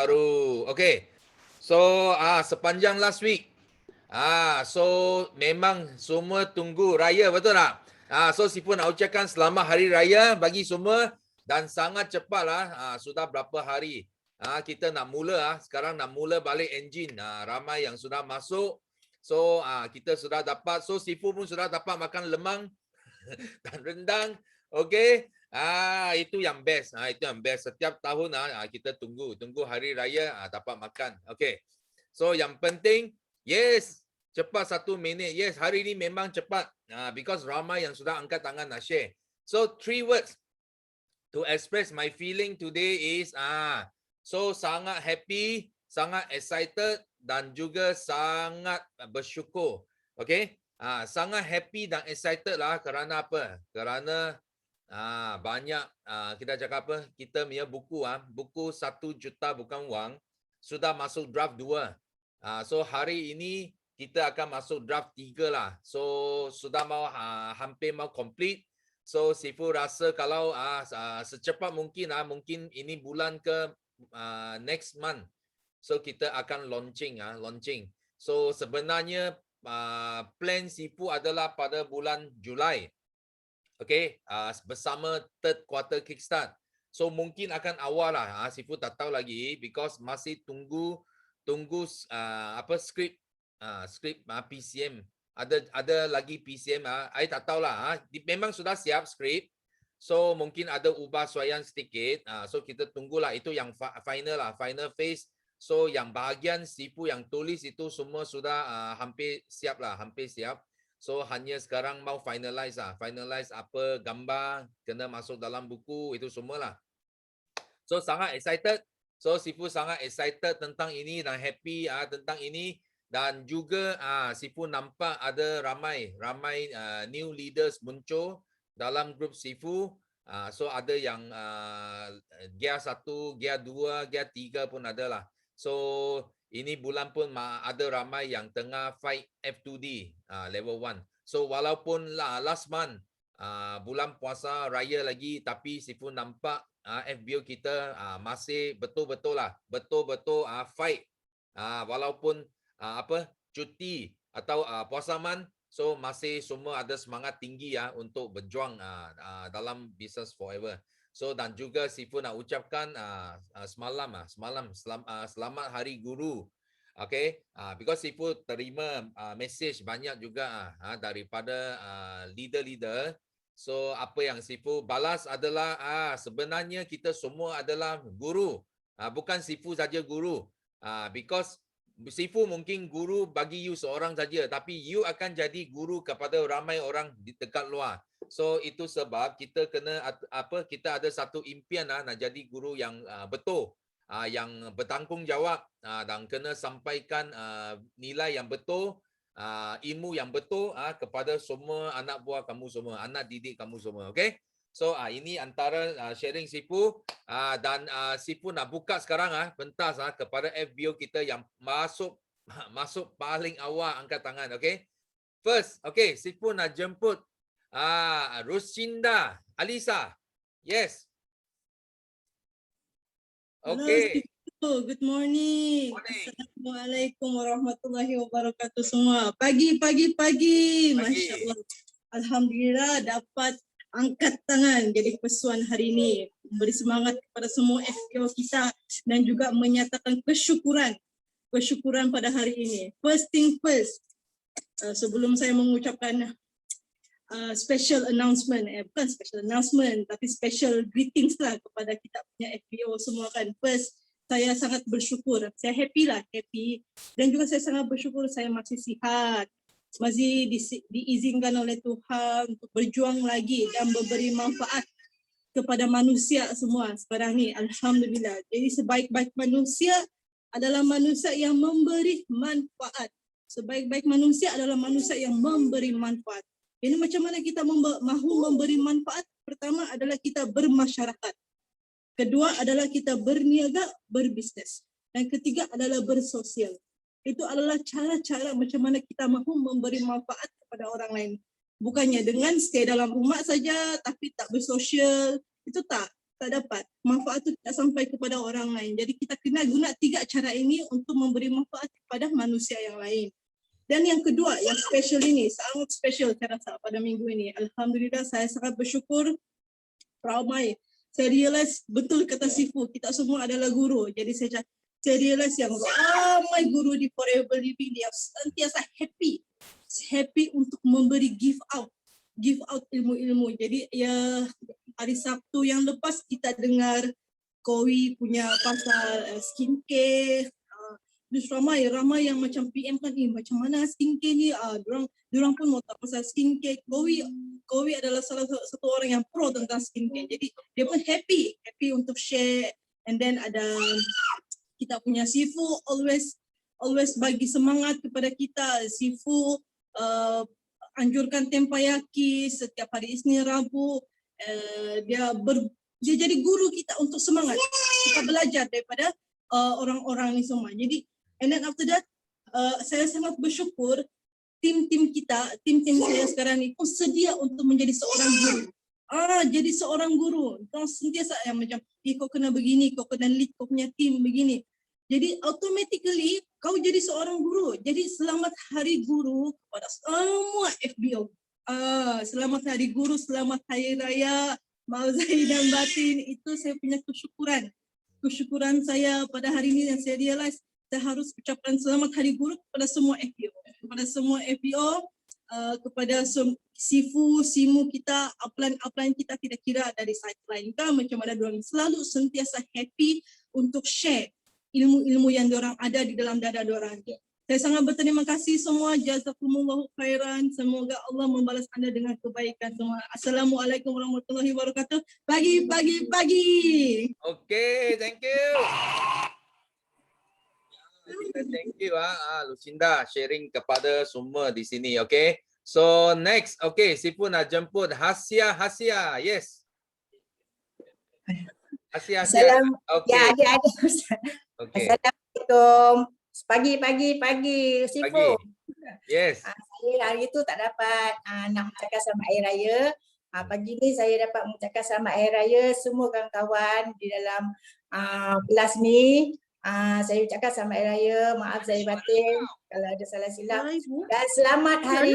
baru. Okay. So sepanjang last week, so memang semua tunggu raya, betul tak? So Sifu nak ucapkan selamat hari raya bagi semua dan sangat cepatlah. Sudah berapa hari kita nak mula. Sekarang nak mula balik enjin. Ramai yang sudah masuk. So kita sudah dapat. So Sifu pun sudah dapat makan lemang dan rendang. Okay. Itu yang best. Itu yang best. Setiap tahun kita tunggu hari raya dapat makan. Okay. So yang penting, yes, cepat 1 minit. Yes, hari ini memang cepat. Because ramai yang sudah angkat tangan nak share. So 3 words to express my feeling today is so sangat happy, sangat excited dan juga sangat bersyukur. Okay? Sangat happy dan excited lah kerana apa? Kerana banyak kita cakap apa? Kita punya buku buku 1 juta bukan wang sudah masuk draft 2. So hari ini kita akan masuk draft 3 lah. So sudah mau hampir mau complete. So Sifu rasa kalau secepat mungkin mungkin ini bulan ke next month. So kita akan launching. So sebenarnya plan Sifu adalah pada bulan Julai. Okay, bersama third quarter kickstart. So mungkin akan awal lah. Sifu tak tahu lagi because masih tunggu skrip PCM. Ada lagi PCM. I tak tahu lah. Memang sudah siap skrip. So mungkin ada ubah suaian sedikit. So kita tunggulah, itu yang final lah, final phase. So yang bahagian Sifu yang tulis itu semua sudah hampir siap lah, hampir siap. So hanya sekarang mau finalize apa gambar kena masuk dalam buku itu semualah. So sangat excited. So Sifu sangat excited tentang ini dan happy tentang ini, dan juga Sifu nampak ada ramai new leaders muncul dalam grup Sifu. So ada yang gear 1, gear 2, gear 3 pun ada lah. So ini bulan pun ada ramai yang tengah fight F2D level 1. So walaupun last month bulan puasa raya lagi, tapi Sifu nampak FBO kita masih betul-betul fight. Walaupun cuti atau puasa man, so masih semua ada semangat tinggi untuk berjuang dalam business forever. So dan juga Sifu nak ucapkan semalam selamat Hari Guru. Okay, because Sifu terima message banyak juga daripada leader-leader. So apa yang Sifu balas adalah sebenarnya kita semua adalah guru. Bukan Sifu saja guru. Because Sifu mungkin guru bagi you seorang saja, tapi you akan jadi guru kepada ramai orang di dekat luar. So itu sebab kita kena kita ada satu impian nak jadi guru yang betul, yang bertanggungjawab dan kena sampaikan nilai yang betul, ilmu yang betul kepada semua anak buah kamu semua, anak didik kamu semua. Okay? So ini antara sharing Sifu, dan Sifu nak buka sekarang pentas kepada FBO kita yang masuk paling awal angkat tangan. Okay? First, okay, Sifu nak jemput Rushinda Alisa. Yes. Okay. Halo, good morning. Assalamualaikum warahmatullahi wabarakatuh semua. Pagi. Masya Allah. Alhamdulillah dapat angkat tangan jadi pesuan hari ini. Memberi semangat kepada semua FPO kita dan juga menyatakan kesyukuran pada hari ini. First thing first, sebelum saya mengucapkan special announcement, bukan special announcement tapi special greetings lah kepada kita punya FPO semua kan. First, saya sangat bersyukur, saya happy dan juga saya sangat bersyukur saya masih sihat, masih diizinkan oleh Tuhan untuk berjuang lagi dan memberi manfaat kepada manusia semua sekarang ni. Alhamdulillah. Jadi sebaik-baik manusia adalah manusia yang memberi manfaat. Sebaik-baik manusia adalah manusia yang memberi manfaat. Ini macam mana kita mahu memberi manfaat? Pertama adalah kita bermasyarakat. Kedua adalah kita berniaga, berbisnes. Dan ketiga adalah bersosial. Itu adalah cara-cara macam mana kita mahu memberi manfaat kepada orang lain. Bukannya dengan stay dalam rumah saja tapi tak bersosial. Itu tak. tak dapat. Manfaat itu tidak sampai kepada orang lain. Jadi kita kena guna 3 cara ini untuk memberi manfaat kepada manusia yang lain. Dan yang kedua, yang special ini, sangat special saya rasa pada minggu ini. Alhamdulillah, saya sangat bersyukur, ramai. Saya realize betul kata Sifu, kita semua adalah guru. Jadi saya realize yang ramai guru di Forever Living yang sentiasa happy untuk memberi give out ilmu-ilmu. Jadi ya hari Sabtu yang lepas kita dengar Kowi punya pasal skincare. Terus ramai yang macam PM kan, macam mana skincare ni? Diorang pun mau tahu pasal skincare. Kowi adalah salah satu orang yang pro tentang skincare. Jadi dia pun happy untuk share. And then ada kita punya Sifu always bagi semangat kepada kita. Sifu anjurkan tempayaki setiap hari Isnin Rabu. Dia jadi guru kita untuk semangat. Kita belajar daripada orang-orang ni semua. Jadi and then after that saya sangat bersyukur tim saya sekarang ni pun sedia untuk menjadi seorang guru. Jadi seorang guru. Kau sentiasa yang macam kau kena begini, kau kena lead kau punya tim begini. Jadi automatically kau jadi seorang guru. Jadi selamat Hari Guru kepada semua FBO. Selamat Hari Guru, selamat Hari Raya, maaf zahir dan batin. Itu saya punya kesyukuran saya pada hari ini yang saya realize saya harus ucapkan selamat Hari Guru kepada semua FBO. Kepada semua FBO, kepada Sifu, Simu kita, upline kita tidak kira dari site lain kan, macam mana diorang selalu sentiasa happy untuk share ilmu-ilmu yang diorang ada di dalam dada diorang. Saya sangat berterima kasih semua. Jazakumullahu khairan. Semoga Allah membalas anda dengan kebaikan semua. Assalamualaikum warahmatullahi wabarakatuh. Pagi. Okay, thank you. Thank you Lucinda sharing kepada semua di sini. Okay. So next, okay, Sifu nak jemput Hasia. Yes. Hasia. Okay. Ya, ada. Okay. Assalamualaikum. Pagi, Sifu. Yes. Saya hari itu tak dapat nak mengucapkan selamat Hari Raya. Pagi ni saya dapat mengucapkan selamat Hari Raya semua kawan-kawan di dalam kelas ni. Saya ucapkan selamat Hari Raya, maaf zahir batin kalau ada salah silap. Dan selamat hari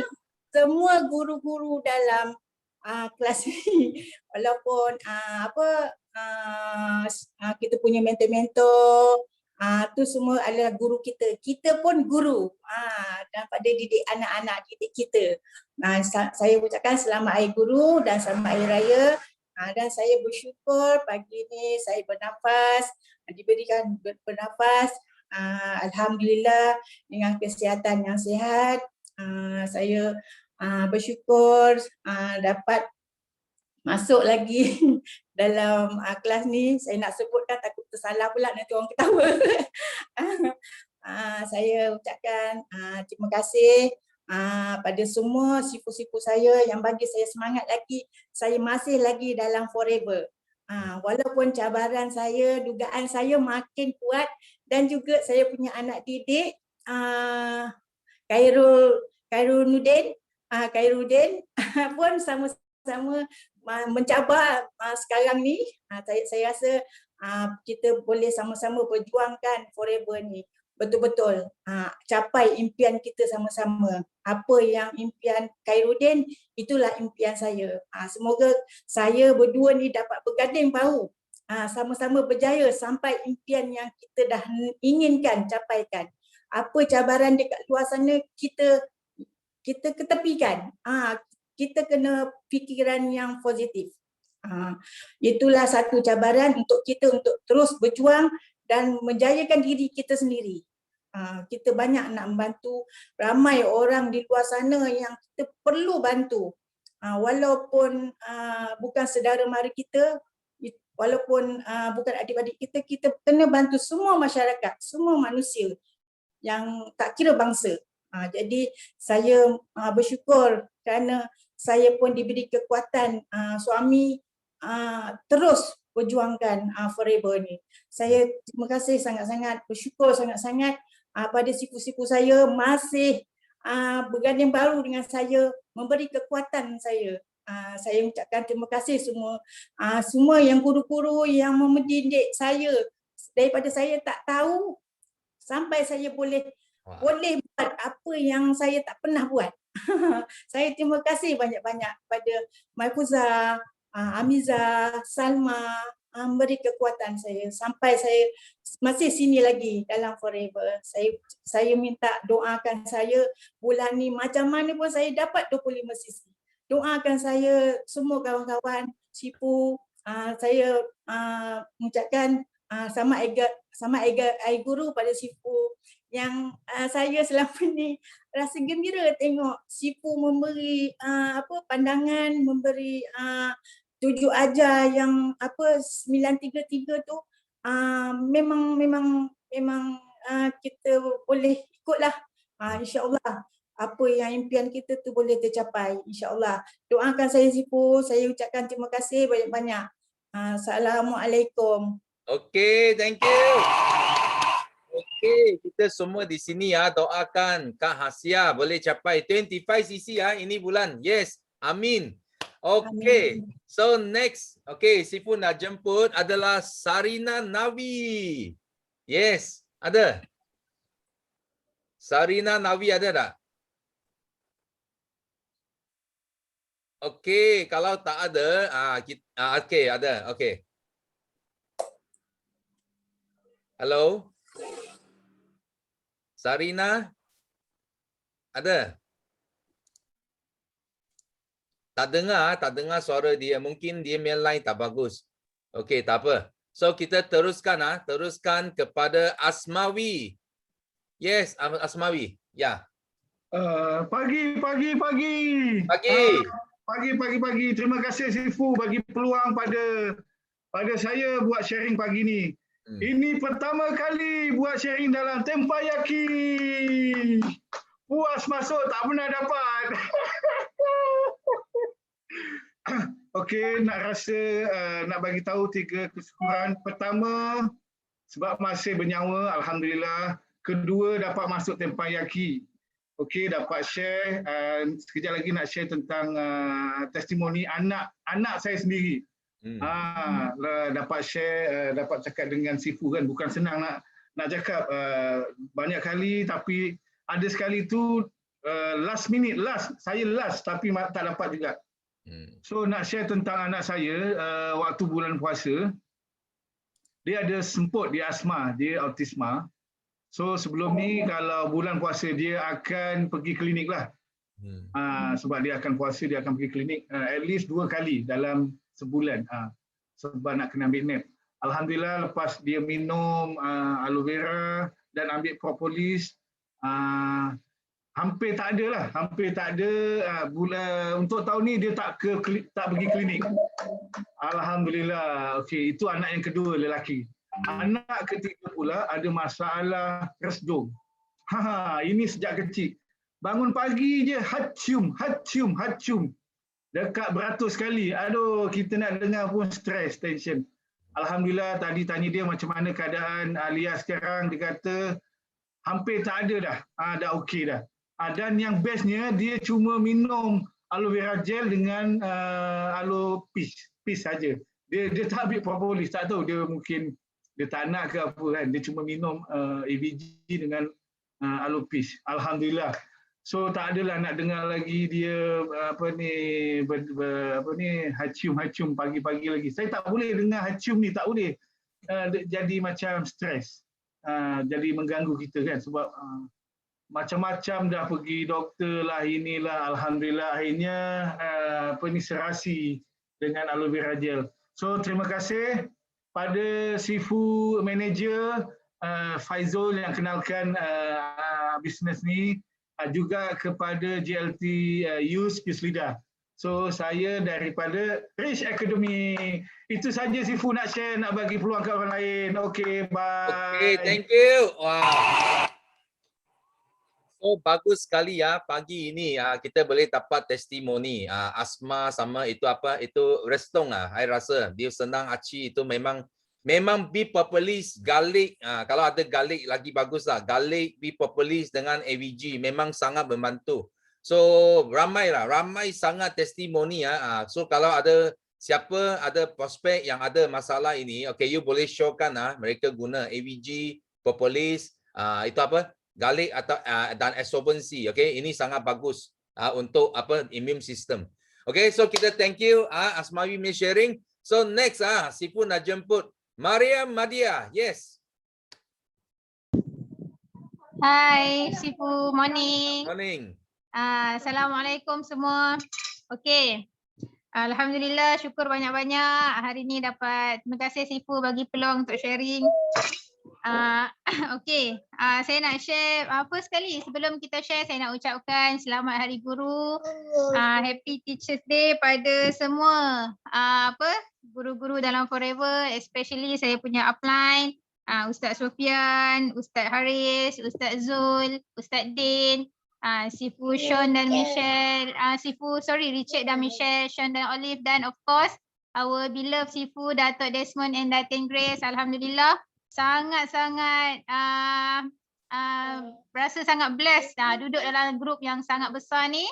semua guru-guru dalam kelas ni. Walaupun kita punya mentor-mentor, tu semua adalah guru kita. Kita pun guru dan pada didik anak-anak didik kita. Saya ucapkan selamat Hari Guru dan selamat Hari Raya. Dan saya bersyukur pagi ni saya diberikan bernafas. Alhamdulillah dengan kesihatan yang sihat. Saya bersyukur dapat masuk lagi dalam kelas ni. Saya nak sebutkan takut tersalah pula nanti orang ketawa. Saya ucapkan terima kasih pada semua sifu-sifu saya yang bagi saya semangat lagi. Saya masih lagi dalam Forever. Walaupun cabaran saya, dugaan saya makin kuat dan juga saya punya anak didik Khairuddin pun sama-sama mencabar sekarang ni. Saya rasa kita boleh sama-sama perjuangkan Forever ni. Betul-betul capai impian kita sama-sama. Apa yang impian Khairuddin, itulah impian saya. Semoga saya berdua ni dapat berganding bahu, sama-sama berjaya sampai impian yang kita dah inginkan capaikan. Apa cabaran dekat luar sana kita ketepikan. Kita kena fikiran yang positif. Itulah satu cabaran untuk kita untuk terus berjuang dan menjayakan diri kita sendiri. Kita banyak nak membantu ramai orang di luar sana yang kita perlu bantu. Walaupun bukan saudara mara kita, walaupun bukan adik-adik kita, kita kena bantu semua masyarakat, semua manusia yang tak kira bangsa. Jadi saya bersyukur kerana saya pun diberi kekuatan suami terus perjuangkan Forever ni. Saya terima kasih sangat-sangat, bersyukur sangat-sangat pada sifu-sifu saya masih berganding baru dengan saya, memberi kekuatan saya Saya ucapkan terima kasih semua yang guru-guru yang mendidik saya daripada saya tak tahu sampai saya boleh buat apa yang saya tak pernah buat. Saya terima kasih banyak-banyak pada Maifuza, Amiza, Salma, memberi kekuatan saya sampai saya masih sini lagi dalam Forever. Saya minta doakan saya bulan ni macam mana pun saya dapat 25 sisi. Doakan saya semua kawan-kawan Sifu, saya mengucapkan sama ai guru pada Sifu yang saya selama ni rasa gembira tengok Sifu memberi pandangan, memberi 7 ajar yang 933 tu memang kita boleh ikutlah. InsyaAllah apa yang impian kita tu boleh tercapai, insyaAllah. Doakan saya Sifu, saya ucapkan terima kasih banyak-banyak. Assalamualaikum. Okay, thank you. Okay, kita semua di sini ya, doakan Kak Hasia boleh capai 25 cc ya ini bulan. Yes, amin. Okay, so next, okay, Sifu nak jemput adalah Sarina Nawi. Yes, ada. Sarina Nawi ada tak? Okay, kalau tak ada, okay, ada, okay. Hello? Sarina? Ada? Tak dengar suara dia. Mungkin dia main line tak bagus. Okey, tak apa. So kita teruskan teruskan kepada Asmawi. Yes, Asmawi. Ya. Pagi. Pagi. Terima kasih Sifu bagi peluang pada saya buat sharing pagi ni. Ini pertama kali buat sharing dalam Tempayaki. Puas masuk tak pernah dapat. Okey, nak bagi tahu 3 kesyukuran. Pertama, sebab masih bernyawa, alhamdulillah. Kedua, dapat masuk Tempayaki. Okey, dapat share. Sekejap lagi nak share tentang testimoni anak saya sendiri. Dapat share, dapat cakap dengan Sifu kan. Bukan senang nak cakap banyak kali, tapi ada sekali tu last minute, saya tapi tak dapat juga. So nak share tentang anak saya waktu bulan puasa. Dia ada semput, dia asma, dia autisma. So sebelum ni kalau bulan puasa dia akan pergi klinik lah. Sebab dia akan puasa, dia akan pergi klinik at least 2 kali dalam sebulan. Sebab nak kena ambil nap. Alhamdulillah lepas dia minum aloe vera dan ambil propolis, hampir tak ada. Untuk tahun ni dia tak pergi klinik. Alhamdulillah. Okey, itu anak yang kedua lelaki. Anak ketiga pula ada masalah resdung. Ini sejak kecil. Bangun pagi je hacum. Dekat beratus kali. Aduh, kita nak dengar pun stres, tension. Alhamdulillah tadi tanya dia macam mana keadaan Alia sekarang, dia kata hampir tak ada dah. Dah okey dah. Dan yang bestnya dia cuma minum aloe vera gel dengan aloe peach saja. Dia tak ambil propolis, tak tahu dia mungkin dia tak nak ke apa kan. Dia cuma minum AVG dengan aloe peach. Alhamdulillah. So tak adalah nak dengar lagi dia hacum pagi-pagi lagi. Saya tak boleh dengar hacum ni, tak boleh. Jadi macam stres. Jadi mengganggu kita kan sebab macam-macam dah pergi doktor lah, inilah. Alhamdulillah akhirnya serasi dengan aloe vera gel. So terima kasih pada Sifu manager Faizul yang kenalkan bisnes ni, juga kepada JLT Youth Peace Leader. So saya daripada Rich Academy. Itu saja Sifu nak share, nak bagi peluang ke orang lain. Okay, bye. Okay, thank you. Wow. So bagus sekali ya pagi ini kita boleh dapat testimoni asma sama itu restong saya rasa dia senang aci itu memang beef propolis garlic kalau ada garlic lagi bagus lah, garlic beef propolis dengan AVG memang sangat membantu. So ramai sangat testimoni ya. So kalau ada siapa ada prospek yang ada masalah ini, okay, you boleh showkan mereka guna AVG, propolis, itu apa? Garlic atau dan absorbency. Okay, ini sangat bagus untuk apa immune system. Okay, so kita thank you Asmawi punya sharing. So next Sifu nak jemput Mariam Madia. Yes. Hai, Sifu, morning. Morning. Assalamualaikum semua. Okey. Alhamdulillah, syukur banyak-banyak hari ni dapat. Terima kasih Sifu bagi peluang untuk sharing. Okey, saya nak share first sekali sebelum kita share saya nak ucapkan selamat Hari Guru. Happy Teachers Day pada semua guru-guru dalam Forever, especially saya punya upline. Ustaz Sofian, Ustaz Haris, Ustaz Zul, Ustaz Din, Sifu Sean dan Michelle, Richard dan Michelle, Sean dan Olive, dan of course our beloved Sifu Datuk Desmond and Datin Grace. Alhamdulillah sangat-sangat rasa sangat blessed duduk dalam grup yang sangat besar ni,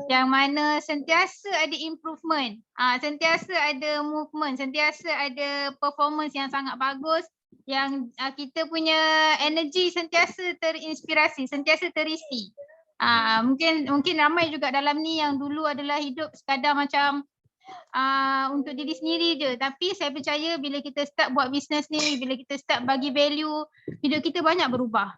yang mana sentiasa ada improvement, sentiasa ada movement, sentiasa ada performance yang sangat bagus, yang kita punya energi sentiasa terinspirasi, sentiasa terisi. Mungkin ramai juga dalam ni yang dulu adalah hidup sekadar macam untuk diri sendiri je, tapi saya percaya bila kita start buat bisnes ni, bila kita start bagi value, hidup kita banyak berubah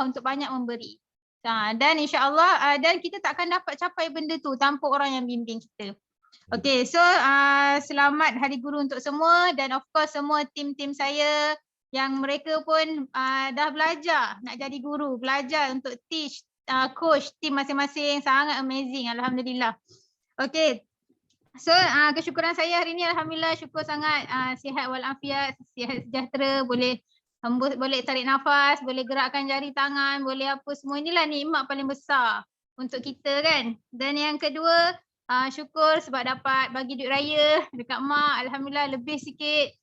untuk banyak memberi. Dan insya-Allah dan kita tak akan dapat capai benda tu tanpa orang yang bimbing kita. Okay, so selamat Hari Guru untuk semua, dan of course semua tim-tim saya yang mereka pun dah belajar nak jadi guru, belajar untuk teach, coach tim masing-masing, sangat amazing, alhamdulillah. Okay, so kesyukuran saya hari ni alhamdulillah syukur sangat, sihat walafiat, sihat sejahtera, boleh hembus, boleh tarik nafas, boleh gerakkan jari tangan, boleh apa semua, inilah nikmat paling besar untuk kita kan. Dan yang kedua, syukur sebab dapat bagi duit raya dekat mak, alhamdulillah lebih sikit.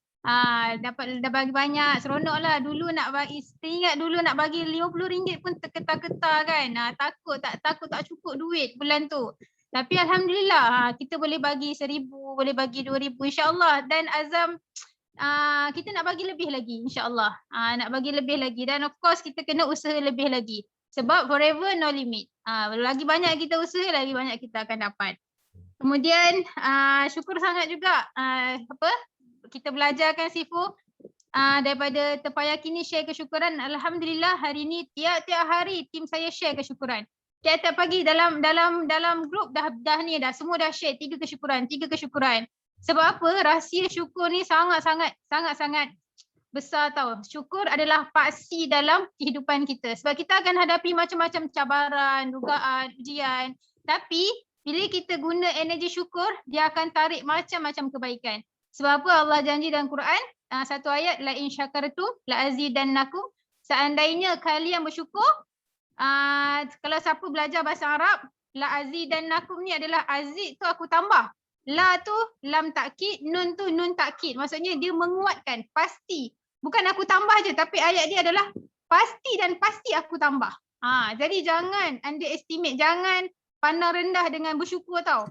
Dapat dah bagi banyak, seronok lah. Dulu nak bagi, teringat dulu nak bagi RM50 pun terketar-ketar kan. Takut tak cukup duit bulan tu. Tapi alhamdulillah kita boleh bagi 1,000, boleh bagi 2,000 insya-Allah, dan azam kita nak bagi lebih lagi insya-Allah. Nak bagi lebih lagi, dan of course kita kena usaha lebih lagi. Sebab forever no limit. Lagi banyak kita usaha, lagi banyak kita akan dapat. Kemudian syukur sangat juga kita belajarkan Sifu daripada terpayaki ni share kesyukuran. Alhamdulillah hari ni tiap-tiap hari tim saya share kesyukuran. Tiap-tiap pagi dalam grup dah semua dah share 3 kesyukuran. Sebab apa? Rahsia syukur ni sangat-sangat besar tau. Syukur adalah paksi dalam kehidupan kita. Sebab kita akan hadapi macam-macam cabaran, dugaan, ujian. Tapi bila kita guna energi syukur, dia akan tarik macam-macam kebaikan. Sebab apa? Allah janji dalam Quran, satu ayat, la in syakartum la azidannakum. Seandainya kalian bersyukur, kalau siapa belajar bahasa Arab, la azidannakum ni adalah azid tu aku tambah. La tu lam takkid, nun tu nun takkid. Maksudnya dia menguatkan, pasti. Bukan aku tambah je, tapi ayat dia adalah pasti dan pasti aku tambah. Jadi jangan underestimate, jangan pandang rendah dengan bersyukur tau.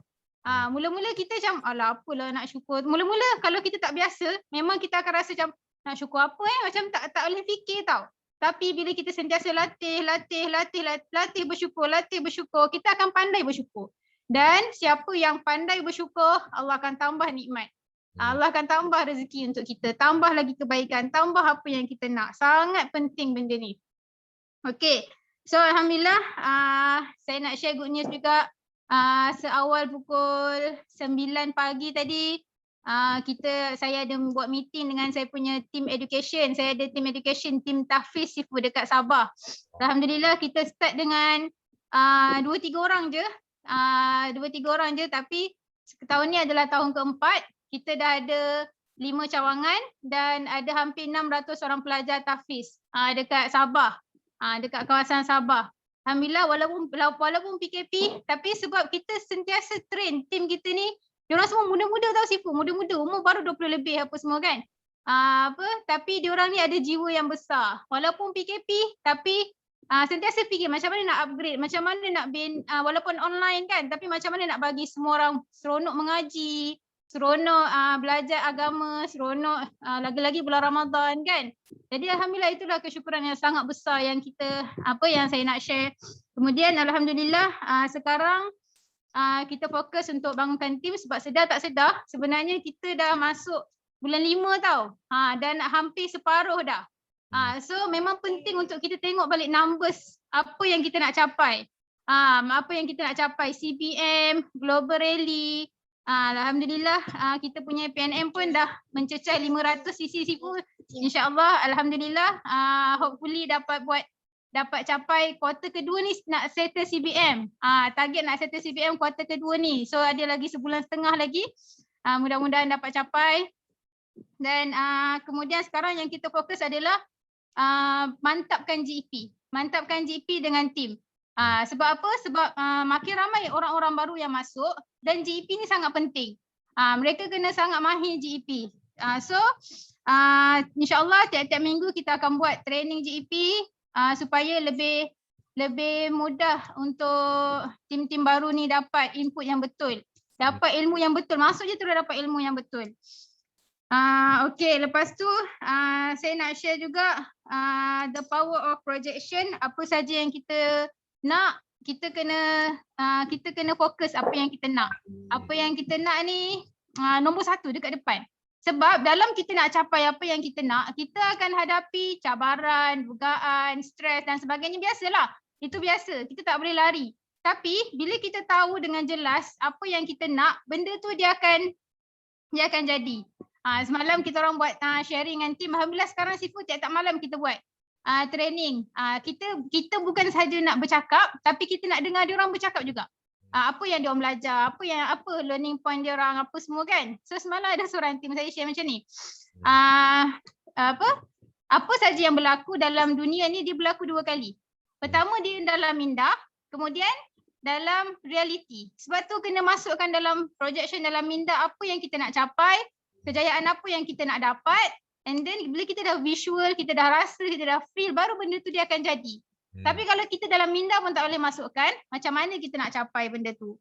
Mula-mula kita macam alah apalah nak syukur. Mula-mula kalau kita tak biasa, memang kita akan rasa macam nak syukur apa macam tak boleh fikir tau. Tapi bila kita sentiasa latih bersyukur, kita akan pandai bersyukur. Dan siapa yang pandai bersyukur, Allah akan tambah nikmat. Allah akan tambah rezeki untuk kita, tambah lagi kebaikan, tambah apa yang kita nak. Sangat penting benda ni. Okay. So alhamdulillah saya nak share good news juga. Seawal pukul 9 pagi tadi saya ada buat meeting dengan saya punya team education. Saya ada team education, team tahfiz Sifu dekat Sabah. Alhamdulillah kita start dengan 2-3 orang je. 2-3 orang je, tapi tahun ni adalah tahun keempat. Kita dah ada 5 cawangan dan ada hampir 600 orang pelajar tahfiz dekat Sabah. Dekat kawasan Sabah. Alhamdulillah walaupun PKP, tapi sebab kita sentiasa train tim kita ni, diorang semua muda-muda tau Sifu, muda-muda, umur baru 20 lebih apa semua kan. Tapi diorang ni ada jiwa yang besar. Walaupun PKP, tapi sentiasa fikir macam mana nak upgrade, macam mana nak walaupun online kan, tapi macam mana nak bagi semua orang seronok mengaji, seronok belajar agama, seronok lagi-lagi bulan Ramadan kan. Jadi alhamdulillah itulah kesyukuran yang sangat besar yang yang saya nak share. Kemudian alhamdulillah sekarang kita fokus untuk bangunkan tim sebab sedar tak sedar sebenarnya kita dah masuk bulan 5 tau. Dan hampir separuh dah. So memang penting untuk kita tengok balik numbers apa yang kita nak capai. Apa yang kita nak capai, CBM, Global Rally. Alhamdulillah kita punya PNM pun dah mencecah 500 cc pun. InsyaAllah alhamdulillah hopefully dapat capai kuarter kedua ni nak settle CBM. Target nak settle CBM kuarter kedua ni. So ada lagi sebulan setengah lagi. Mudah-mudahan dapat capai. Dan kemudian sekarang yang kita fokus adalah mantapkan GEP. Mantapkan GEP dengan tim. Sebab apa? Sebab makin ramai orang-orang baru yang masuk dan GEP ni sangat penting. Mereka kena sangat mahir GEP. So insyaAllah tiap-tiap minggu kita akan buat training GEP supaya lebih mudah untuk tim-tim baru ni dapat input yang betul. Dapat ilmu yang betul. Masuk je terus dapat ilmu yang betul. Okay, lepas tu saya nak share juga the power of projection. Apa saja yang kita nak, kita kena fokus apa yang kita nak. Apa yang kita nak ni nombor 1 dekat depan. Sebab dalam kita nak capai apa yang kita nak, kita akan hadapi cabaran, dugaan, stres dan sebagainya. Biasalah, itu biasa. Kita tak boleh lari. Tapi bila kita tahu dengan jelas apa yang kita nak, benda tu dia akan jadi. Semalam kita orang buat sharing dengan tim. Alhamdulillah sekarang Sifu tiap-tiap malam kita buat training. Kita bukan sahaja nak bercakap, tapi kita nak dengar dia orang bercakap juga. Apa yang dia orang belajar, apa learning point dia orang, apa semua kan. So semalam ada seorang tim saya share macam ni. Apa saja yang berlaku dalam dunia ni dia berlaku 2 kali. Pertama dia dalam minda, kemudian dalam reality. Sebab tu kena masukkan dalam projection dalam minda apa yang kita nak capai, kejayaan apa yang kita nak dapat, and then bila kita dah visual, kita dah rasa, kita dah feel, baru benda tu dia akan jadi. Tapi kalau kita dalam minda pun tak boleh masukkan, macam mana kita nak capai benda tu.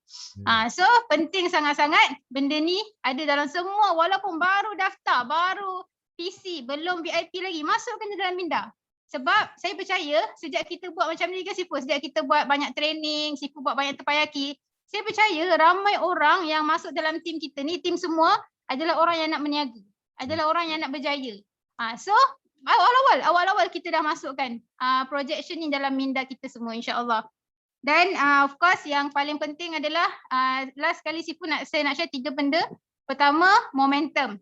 So penting sangat-sangat benda ni ada dalam semua, walaupun baru daftar, baru PC, belum VIP lagi, masukkan dia dalam minda. Sebab saya percaya sejak kita buat macam ni kan Sifu, sejak kita buat banyak training, Sifu buat banyak terpayaki, saya percaya ramai orang yang masuk dalam tim kita ni, tim semua adalah orang yang nak berniaga, adalah orang yang nak berjaya. So awal-awal kita dah masukkan projection ni dalam minda kita semua insya-Allah. Dan of course yang paling penting adalah last kali Sifu saya nak share 3 benda. Pertama, momentum.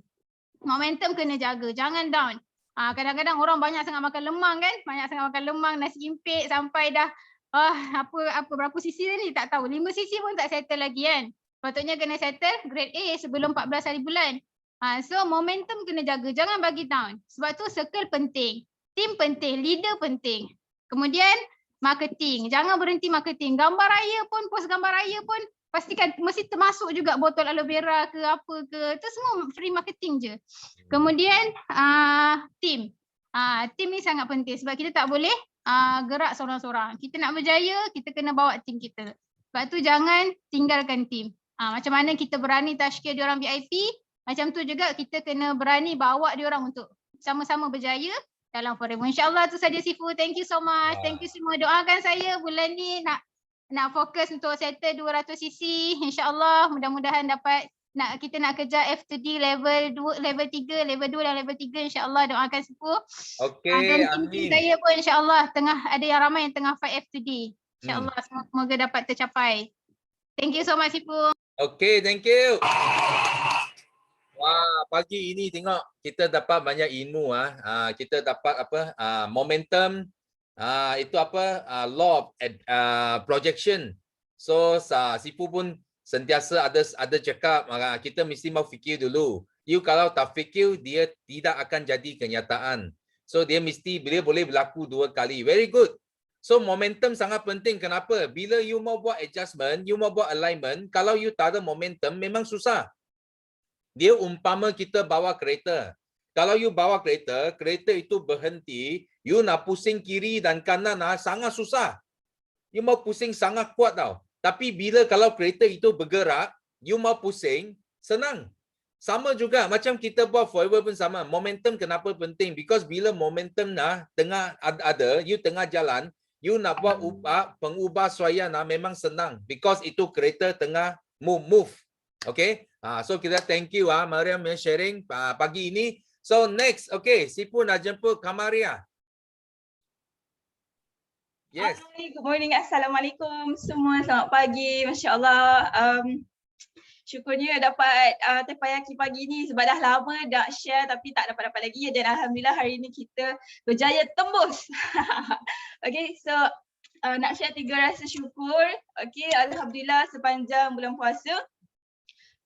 Momentum kena jaga, jangan down. Kadang-kadang orang banyak sangat makan lemang kan, banyak sangat makan lemang, nasi impit sampai dah berapa sisi ni tak tahu, 5 sisi pun tak settle lagi kan. Patutnya kena settle grade A sebelum 14 hari bulan. So momentum kena jaga, jangan bagi down. Sebab tu circle penting, team penting, leader penting. Kemudian marketing, jangan berhenti marketing. Gambar raya pun, post gambar raya pun pastikan mesti termasuk juga botol aloe vera ke apa ke. Itu semua free marketing je. Kemudian team. Team ni sangat penting sebab kita tak boleh gerak seorang-seorang. Kita nak berjaya, kita kena bawa team kita. Sebab tu jangan tinggalkan team. Macam mana kita berani tashkil diorang VIP, macam tu juga kita kena berani bawa diorang untuk sama-sama berjaya dalam forum. InsyaAllah tu saja Sifu. Thank you so much. Thank you semua. Doakan saya bulan ni nak fokus untuk settle 200 cc. InsyaAllah mudah-mudahan dapat kita nak kejar F2D level 3, level 2 dan level 3 insya-Allah. Doakan Sifu. Okey, dan tim saya pun insya-Allah ada yang ramai yang tengah fight F2D. InsyaAllah semoga dapat tercapai. Thank you so much Sifu. Okey, thank you. Wah, pagi ini tengok kita dapat banyak ilmu kita dapat momentum, itu law of projection. So Sifu pun sentiasa ada cakap kita mesti mau fikir dulu. You kalau tak fikir dia tidak akan jadi kenyataan. So dia boleh berlaku 2 kali. Very good. So momentum sangat penting. Kenapa? Bila you mau buat adjustment, you mau buat alignment, kalau you tak ada momentum memang susah. Dia umpama kita bawa kereta. Kalau you bawa kereta, kereta itu berhenti, you nak pusing kiri dan kanan sangat susah. You mau pusing sangat kuat tau. Tapi bila kalau kereta itu bergerak, you mau pusing, senang. Sama juga macam kita buat forever pun sama. Momentum kenapa penting? Because bila momentum tengah ada, you tengah jalan, you nak buat pengubah suaian memang senang. Because itu kereta tengah move. Okay? So kita thank you Mariam yang sharing pagi ini. So next, okay, Sifu nak jemput Kamaria. Yes. Hi, good morning. Assalamualaikum semua. Selamat pagi. Masya Allah. Syukurnya dapat terpayaki pagi ni sebab dah lama dah share tapi tak dapat lagi, dan alhamdulillah hari ni kita berjaya tembus. Okay, so nak share 3 rasa syukur. Okay, alhamdulillah sepanjang bulan puasa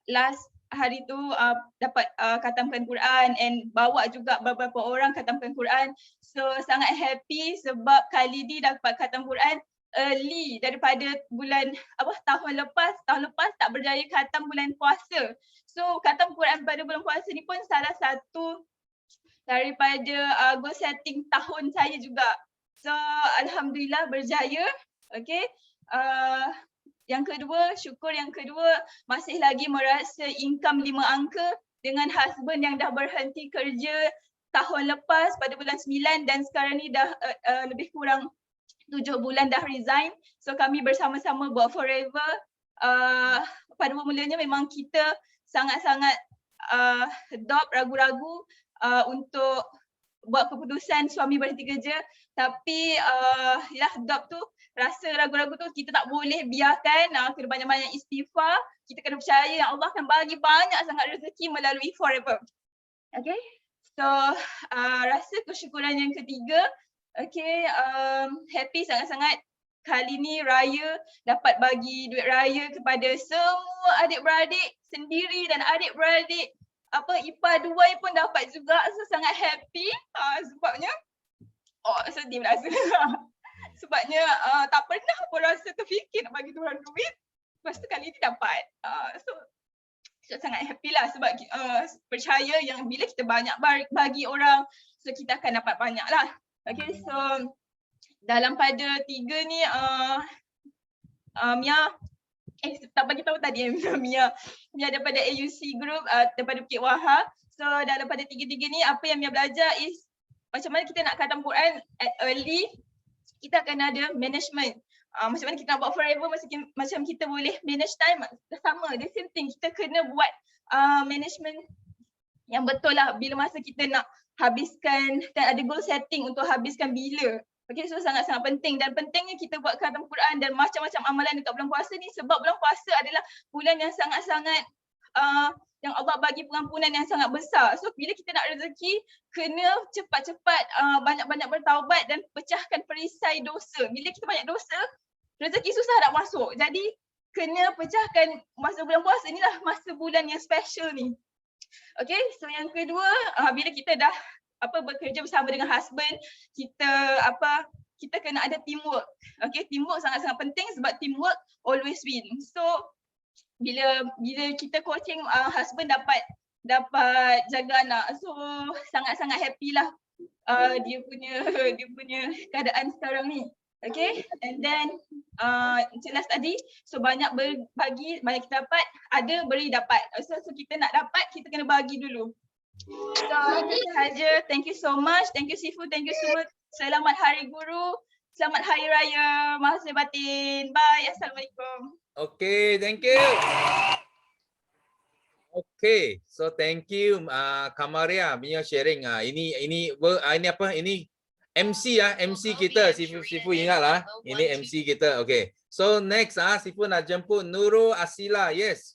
last hari tu dapat khatamkan Quran and bawa juga beberapa orang khatamkan Quran. So sangat happy sebab kali ni dapat khatam Quran early daripada bulan tahun lepas tak berjaya khatam bulan puasa. So khatam Quran pada bulan puasa ni pun salah satu daripada goal setting tahun saya juga. So alhamdulillah berjaya. Okay. Yang kedua, syukur yang kedua masih lagi merasa income 5 angka dengan husband yang dah berhenti kerja tahun lepas pada bulan 9 dan sekarang ni dah lebih kurang 7 bulan dah resign. So kami bersama-sama buat forever. Pada mulanya memang kita sangat-sangat adopt, ragu-ragu untuk buat keputusan suami berhenti kerja. Tapi adopt tu, rasa ragu-ragu tu kita tak boleh biarkan, kena banyak-banyak istighfar. Kita kena percaya yang Allah akan bagi banyak sangat rezeki melalui forever. Okay, so rasa kesyukuran yang ketiga, okay, happy sangat-sangat kali ni raya dapat bagi duit raya kepada semua adik-beradik sendiri dan adik-beradik ipar dua pun dapat juga. So sangat happy sebabnya sedih rasa. Sebabnya tak pernah pun rasa terfikir nak bagi diorang duit. Lepas tu kali ni dapat. So sangat happy lah sebab percaya yang bila kita banyak bagi orang, so kita akan dapat banyak lah. Okay, so dalam pada 3 ni Mia tak bagi tahu tadi Mia daripada AUC group daripada Bukit Wahab. So dalam pada 3 ni apa yang Mia belajar is macam mana kita nak khatam Quran at early. Kita akan ada management. Macam mana kita nak buat forever, macam kita boleh manage time, sama, the same thing. Kita kena buat management yang betul lah bila masa kita nak habiskan, dan ada goal setting untuk habiskan bila. Okay, so sangat-sangat penting, dan pentingnya kita buat khatam Quran dan macam-macam amalan dekat bulan puasa ni sebab bulan puasa adalah bulan yang sangat-sangat yang Allah bagi pengampunan yang sangat besar. So bila kita nak rezeki, kena cepat-cepat banyak-banyak bertaubat dan pecahkan perisai dosa. Bila kita banyak dosa, rezeki susah nak masuk. Jadi kena pecahkan masa bulan puasa inilah masa bulan yang special ni. Okay, so yang kedua, bila kita dah bekerja bersama dengan husband, kita kena ada teamwork. Okay, teamwork sangat-sangat penting sebab teamwork always win. So bila kita coaching, husband dapat jaga anak, so sangat-sangat happy lah dia punya keadaan sekarang ni. Okay, and then jelas tadi, so banyak berbagi, banyak kita dapat, ada beri dapat. So kita nak dapat, kita kena bagi dulu. So itu saja. Thank you so much. Thank you Sifu, thank you so much. Selamat Hari Guru, selamat Hari Raya Mahasiswa Batin. Bye. Assalamualaikum. Okay, thank you. Okay, so thank you Kamaria punya sharing. Ini apa? Ini MC MC kita. Sifu ingatlah. Ini MC kita. Okay. So next Sifu nak jemput Nurul Asila. Yes.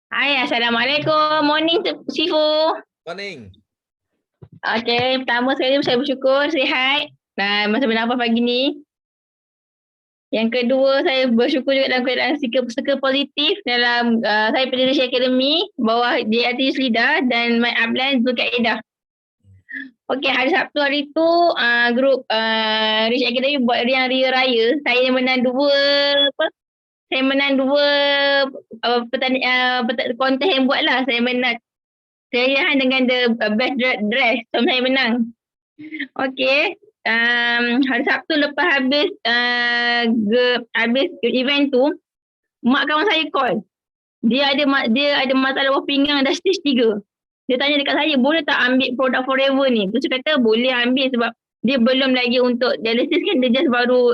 Hai, Assalamualaikum. Morning Sifu. Morning. Okay, pertama sekali saya bersyukur sihat dan masa bernafas pagi ni. Yang kedua, saya bersyukur juga dalam keadaan suka positif dalam saya pergi Leadership Academy bawah JRT Yuslida dan my upline Zulkaidah. Okey, hari Sabtu hari tu grup Leadership Academy buat yang raya. Saya menang dua kontes yang buat lah. Saya menang Saya dengan the best dress. So saya menang. Okay. Hari Sabtu lepas habis event tu, mak kawan saya call. Dia ada masalah bawah pinggang dah stage 3. Dia tanya dekat saya, boleh tak ambil produk Forever ni? Terus saya kata boleh ambil sebab dia belum lagi untuk dialisis kan, dia just baru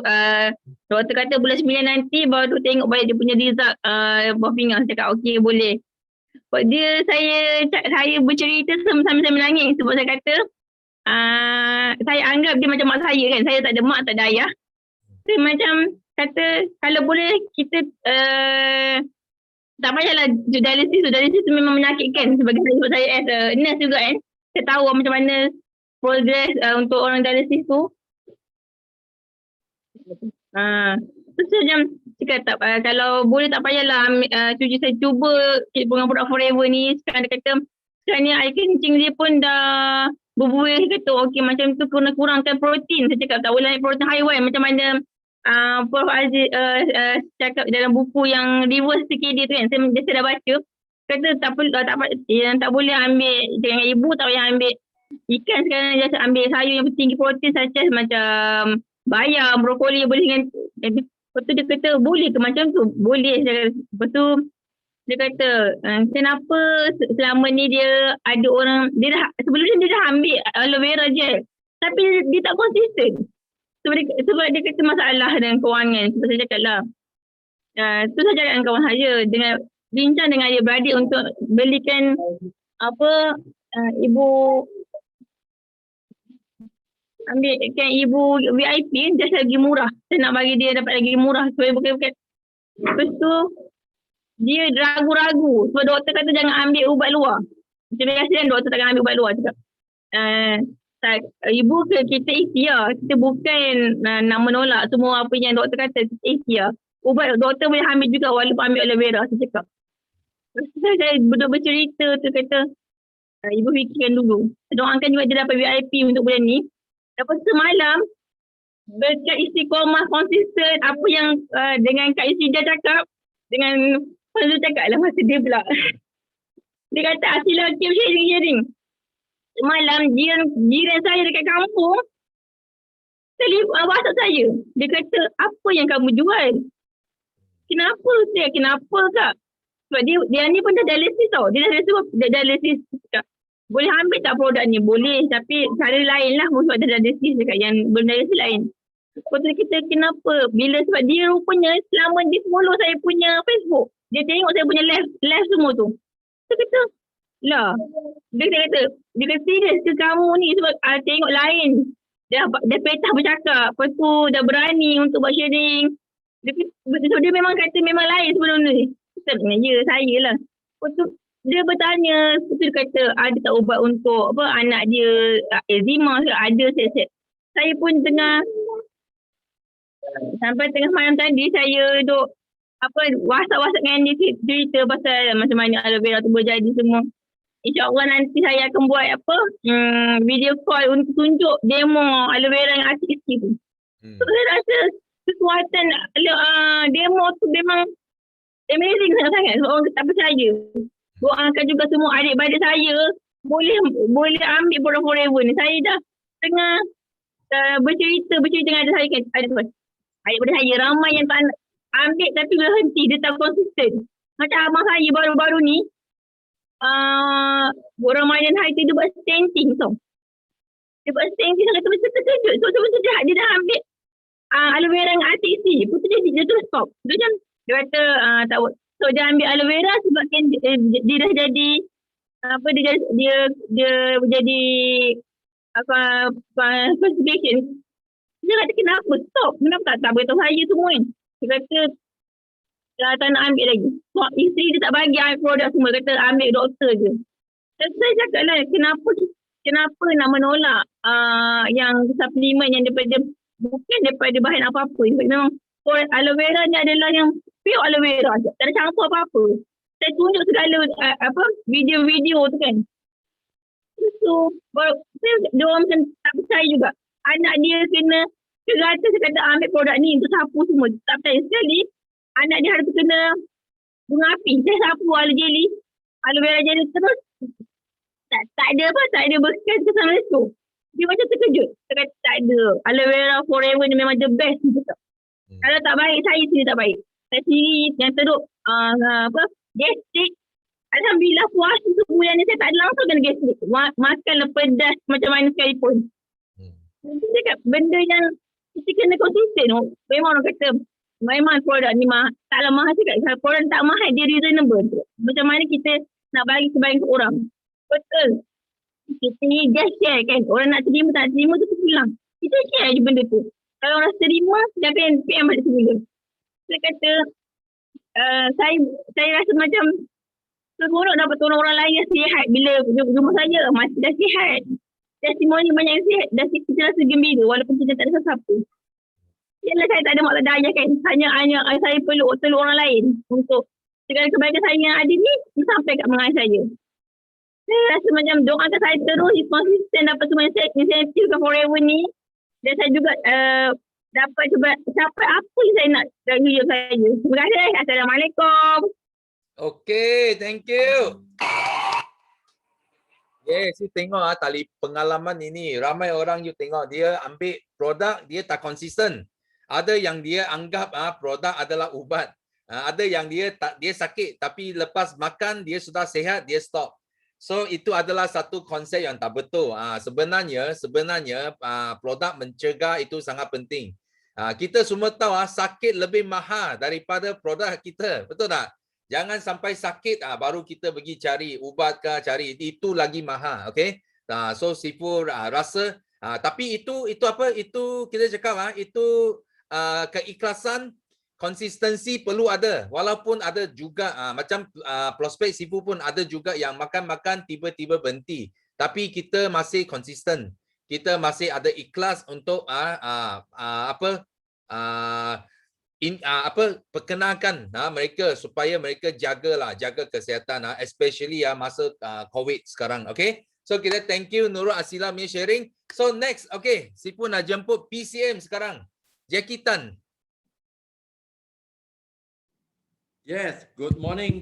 doktor kata bulan 9 nanti baru tengok balik dia punya result bawah pinggang. Saya cakap okey boleh. Saya bercerita sambil saya menangis sebab saya kata saya anggap dia macam mak saya kan. Saya tak ada mak, tak ada ayah. Saya macam kata kalau boleh kita tak payahlah dialisis tu memang menyakitkan sebagai saya as a nurse juga kan. Saya tahu macam mana progress untuk orang dialisis tu. Terus saya macam cakap tak, kalau boleh tak payahlah saya cuba dengan produk Forever ni. Sekarang dia kata sekarang ni air kencing dia pun dah berbuih. Dia kata okey macam tu kena kurangkan protein. Saya cakap tak boleh ambil protein haiwan macam mana Prof Aziz cakap dalam buku yang reverse CKD tu kan, saya dah baca. Kata tak boleh ambil dengan ibu, tak boleh ambil ikan sekarang, just ambil sayur yang tinggi protein such as macam bayam, brokoli boleh dengan. Lepas tu dia kata boleh ke macam tu? Boleh. Lepas tu dia kata kenapa selama ni dia ada orang, sebelum ni dia dah ambil aloe vera gel tapi dia tak konsisten. Sebab dia kata masalah dengan kewangan. Sebab saya cakap lah. Tu saya cakap dengan kawan saya. Bincang dengan adik-beradik untuk belikan ibu ambilkan ibu VIP just lagi murah. Saya nak bagi dia dapat lagi murah. Supaya bukan. Lepas tu dia ragu-ragu. Sebab doktor kata jangan ambil ubat luar. Macam biasa kan doktor takkan ambil ubat luar. Cakap. Ibu kita ikhtiar, kita bukan nak menolak semua apa yang doktor kata, kita ikhtiar. Ubat doktor boleh ambil juga walaupun ambil aloe vera, saya cakap. Saya bercerita tu kata, ibu fikirkan dulu. Doakan juga dia dapat VIP untuk bulan ni. Lepas semalam, berkat istiqomah konsisten apa yang dengan Kak Isidah cakap, dengan Fazul cakap lah masa dia pula. Dia kata Asila Hakim sharing. Semalam jiran saya dekat kampung WhatsApp saya. Dia kata, apa yang kamu jual? Kenapa saya? Kenapa kak? Sebab dia ni pun dah dialisis tau. Dia dah dialisis. Boleh ambil tak produk ni? Boleh. Tapi cara lain lah. Sebab dah dialisis dekat yang belum dialisis lain. Lepas tu kita kenapa? Sebab dia rupanya selama dia follow saya punya Facebook. Dia tengok saya punya live semua tu. Saya kata, lah. Dia kata serius ke kamu ni sebab tengok lain. Dia petah bercakap. Lepas tu dah berani untuk buat sharing. Dia memang kata memang lain sebelum ni. Ya, saya lah. Lepas tu dia bertanya. Lepas tu dia kata ada tak ubat untuk anak dia eczema ke? Ada set. Saya pun sampai tengah malam tadi saya duk WhatsApp dengan dia cerita pasal macam mana aloe vera tu berjadi semua. InsyaAllah nanti saya akan buat video call untuk tunjuk demo aloe vera yang artis tu. So, saya rasa kekuatan demo tu memang amazing sangat-sangat. Sebab orang tak percaya. Doakan juga semua adik-beradik saya boleh ambil produk Forever ni. Saya dah tengah bercerita dengan adik saya kan. Adik-beradik saya ramai yang tak ambil tapi berhenti. Dia tak konsisten. Macam abang saya baru-baru ni. Ramadan hari tu dia buat stenting tau. Dia buat stenting sangat terkejut. So dia dah ambil aloe vera dengan RTC. Lepas tu dia terus stop. Dia kata tak buat. So dia ambil aloe vera sebab kan dia dah jadi dia jadi classification. Dia kata kenapa stop? Kenapa tak beritahu saya semua kan? Dia kata tak nak ambil lagi. Isteri dia tak bagi ambil produk semua. Kata ambil doktor je. Saya cakap lah kenapa nak menolak yang suplemen yang bukan daripada bahan apa-apa. Sebab memang aloe vera ni adalah yang pure aloe vera. Tak ada campur apa-apa. Saya tunjuk segala video-video tu kan. So dia orang macam tak percaya juga. Anak dia kena kerata saya kata ambil produk ni untuk sapu semua. Tak percaya sekali. Anak dia harus kena bunga api. Saya sapu aloe vera jelly terus tak ada apa, tak ada kesan restu. Dia macam terkejut. Dia kata tak ada. Aloe vera forever ni memang the best. Kalau tak baik, saya sendiri tak baik. Saya sendiri yang teruk gastrik. Alhamdulillah puasa sebulan ni saya tak ada langsung kena gastrik. Makan pedas macam mana sekalipun. Jadi cakap benda yang kita kena konsisten. Memang orang kata memang produk ni taklah mahal cakap. Kalau produk tak mahal dia reasonable. Macam mana kita nak bagi kebaikan ke orang. Betul. Kita ni just share kan. Orang nak terima tak terima tu pulang. Kita share je benda tu. Kalau orang terima, dia akan PM balik semula. Saya kata, saya rasa macam seronok dapat tolong orang lain yang sihat bila rumah saya masih dah sihat. Testimoni banyak yang sihat, dah kita rasa gembira walaupun kita tak ada siapa. Yalah saya tak ada maksud daya kan. Hanya saya perlu tolong orang lain untuk segala kebaikan saya yang ada ni sampai kat mengai saya. Saya rasa macam doakan saya terus konsisten dapat semua insentif ke forever ni. Dan saya juga dapat cuba capai apa yang saya nak dalam hidup saya. Terima kasih. Assalamualaikum. Okay, thank you. Yes, you tengok tali pengalaman ini. Ramai orang you tengok dia ambil produk, dia tak konsisten. Ada yang dia anggap produk adalah ubat. Ada yang dia sakit tapi lepas makan dia sudah sihat, dia stop. So itu adalah satu konsep yang tak betul. Sebenarnya produk mencegah itu sangat penting. Kita semua tahu sakit lebih mahal daripada produk kita. Betul tak? Jangan sampai sakit baru kita pergi cari ubat ke cari itu lagi mahal. Okay? So Sifu rasa tapi itu apa? Itu kita cakap itu keikhlasan, konsistensi perlu ada. Walaupun ada juga macam prospek Sifu pun ada juga yang makan-makan tiba-tiba berhenti. Tapi kita masih konsisten. Kita masih ada ikhlas untuk perkenalkan mereka supaya mereka jaga kesihatan especially masa COVID sekarang. Okay? So kita thank you Nurul Asila punya sharing. So next, okay, Sifu nak jemput PCM sekarang. Jackie Tan. Yes, good morning,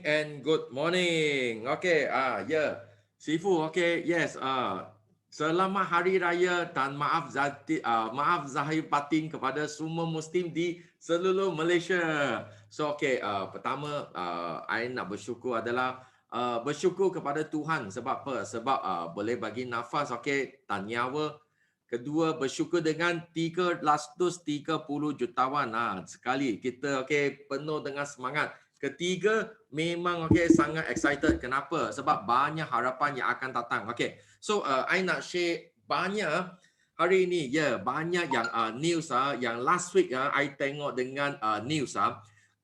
and good morning. Okay, Sifu, okay, yes, selamat Hari Raya dan maaf zahir batin kepada semua Muslim di seluruh Malaysia. So, okay, pertama, I nak bersyukur adalah bersyukur kepada Tuhan sebab apa? Sebab boleh bagi nafas, okay, dan nyawa. Kedua, bersyukur dengan 330 jutawan sekali. Kita penuh dengan semangat. Ketiga, memang sangat excited. Kenapa? Sebab banyak harapan yang akan datang. So I nak share banyak hari ini. Banyak yang news yang last week I tengok dengan news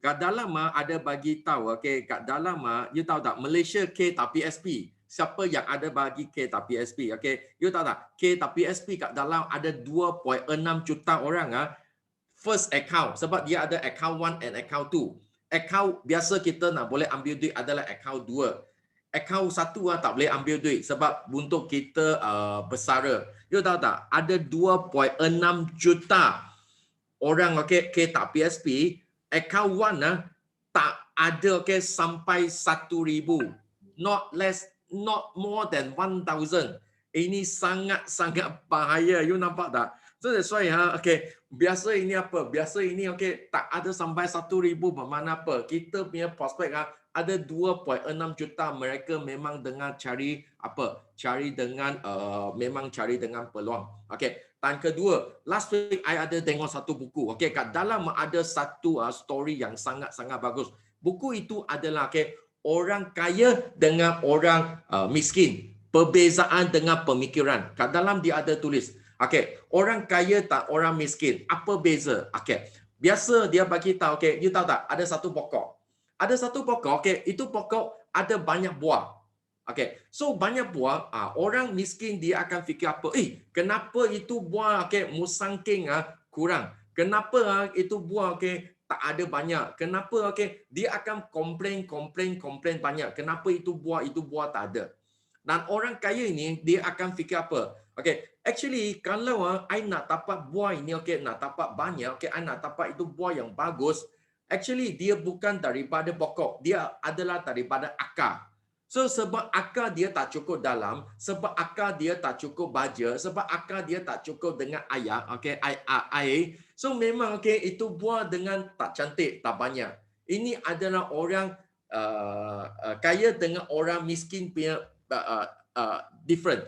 kat dalam ada bagi tahu kat dalam you tahu tak Malaysia K tapi SP. Siapa yang ada bagi K tapi SP? You tahu tak? K tapi SP kat dalam ada 2.6 juta orang first account sebab dia ada account 1 and account 2. Account biasa kita nak boleh ambil duit adalah account 2. Account 1 tak boleh ambil duit sebab untuk kita bersara. You tahu tak? Ada 2.6 juta orang K tapi SP. Account 1 tak ada sampai 1,000. Not more than 1,000. Ini sangat-sangat bahaya. You nampak tak? So that's why biasa ini apa? Biasa ini tak ada sampai 1,000 bermakna apa? Kita punya prospek ada 2.6 juta mereka memang dengan cari apa? Cari dengan memang cari dengan peluang. Dan kedua, last week I ada tengok satu buku. Kat dalam ada satu story yang sangat-sangat bagus. Buku itu adalah orang kaya dengan orang miskin. Perbezaan dengan pemikiran. Kat dalam dia ada tulis. Orang kaya tak orang miskin. Apa beza? Biasa dia bagi tahu, you tahu tak? Ada satu pokok. Ada satu pokok, itu pokok ada banyak buah. So banyak buah, orang miskin dia akan fikir apa? Kenapa itu buah musangking kurang? Kenapa itu buah tak ada banyak? Kenapa dia akan komplain banyak? Kenapa itu buah tak ada? Dan orang kaya ini dia akan fikir apa? Actually kalau I nak dapat buah ini nak dapat banyak, I nak dapat itu buah yang bagus. Actually dia bukan daripada pokok, dia adalah daripada akar. So sebab akal dia tak cukup dalam, sebab akal dia tak cukup baja, sebab akal dia tak cukup dengan ayat, okey, air. So memang okey itu buah dengan tak cantik, tak banyak. Ini adalah orang kaya dengan orang miskin punya different.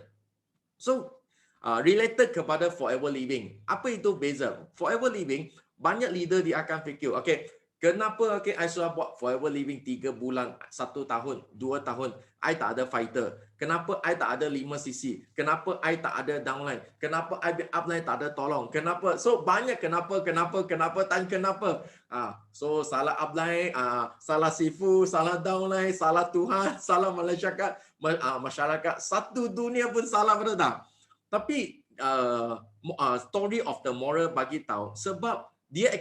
So related kepada forever living. Apa itu beza? Forever living, banyak leader dia akan fikir, okey, kenapa I sudah buat forever living 3 bulan, 1 tahun, 2 tahun, I tak ada fighter. Kenapa I tak ada 5 cc? Kenapa I tak ada downline? Kenapa I upline tak ada tolong? Kenapa? So banyak kenapa dan kenapa. So salah upline, salah Sifu, salah downline, salah Tuhan, salah masyarakat. Satu dunia pun salah, betul tak? Tapi story of the moral bagi tahu sebab dia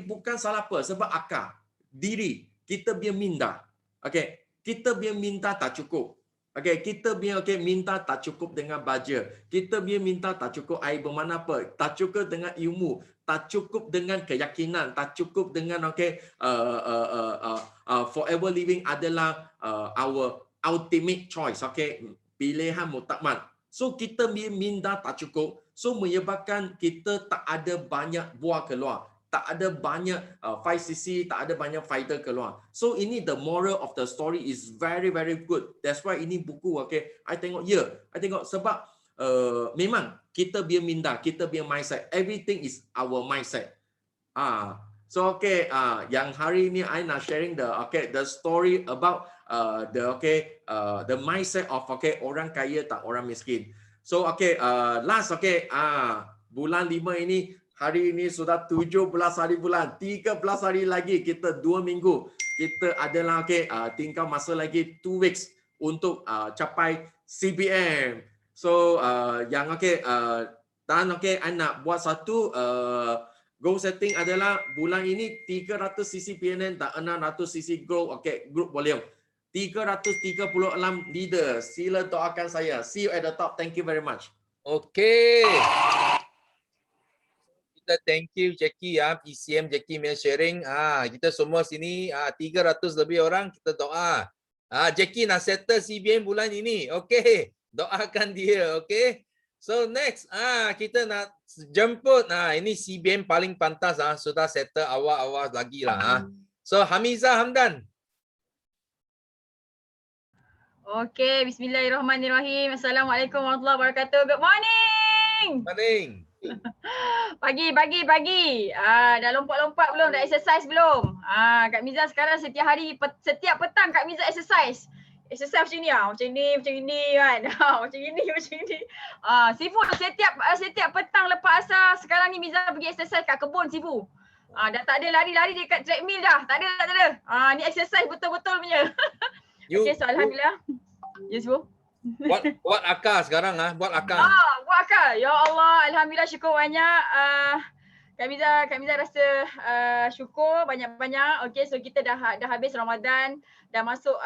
bukan salah apa, sebab akal diri kita biar minta. Okey, kita biar minta tak cukup. Okey, kita biar minta tak cukup dengan baja. Kita biar minta tak cukup air bermakna apa? Tak cukup dengan ilmu, tak cukup dengan keyakinan, tak cukup dengan forever living adalah our ultimate choice. Okey, pilihan mutamat. So kita minta tak cukup, so menyebabkan kita tak ada banyak buah keluar, tak ada banyak 5cc, tak ada banyak fighter keluar. So ini the moral of the story is very very good. That's why ini buku, okay, I tengok I tengok sebab memang kita biar minda, kita biar mindset, everything is our mindset. So okay, yang hari ini I nak sharing the story about the mindset of orang kaya tak orang miskin. So last bulan 5 ini, hari ini sudah 17 hari bulan, 13 hari lagi, kita 2 minggu. Kita adalah tinggal masa lagi 2 weeks untuk capai CBM. So yang dan I nak buat satu goal setting adalah bulan ini 300cc PNN dan 600cc group volume. 336 leader. Sila doakan saya. See you at the top. Thank you very much. Okay. Kita thank you Jackie ya, PCM Jackie punya sharing. Kita semua sini 300 lebih orang, kita doa. Jackie nak settle CBM bulan ini. Okay. Doakan dia, okay. So next, kita nak jemput. Ini CBM paling pantas sudah settle awal-awal lagi lah. So Hamizah Hamdan. Okey, bismillahirrahmanirrahim. Assalamualaikum warahmatullahi wabarakatuh. Good morning. Morning. Pagi. Dah lompat-lompat belum? Dah exercise belum? Kak Miza sekarang setiap petang Kak Miza exercise. Exercise macam ni macam ini kan. Macam ini. Sifu setiap petang lepas asar sekarang ni Miza pergi exercise kat kebun Sifu. Dah tak ada lari-lari dekat treadmill dah. Tak ada. Ni exercise betul-betul punya. Okay, so alhamdulillah. Yes, Bu. Buat akar sekarang buat akar. Buat akar. Ya Allah, alhamdulillah, syukur banyak. Kak Miza rasa syukur banyak-banyak. Okay, so kita dah habis Ramadan, dah masuk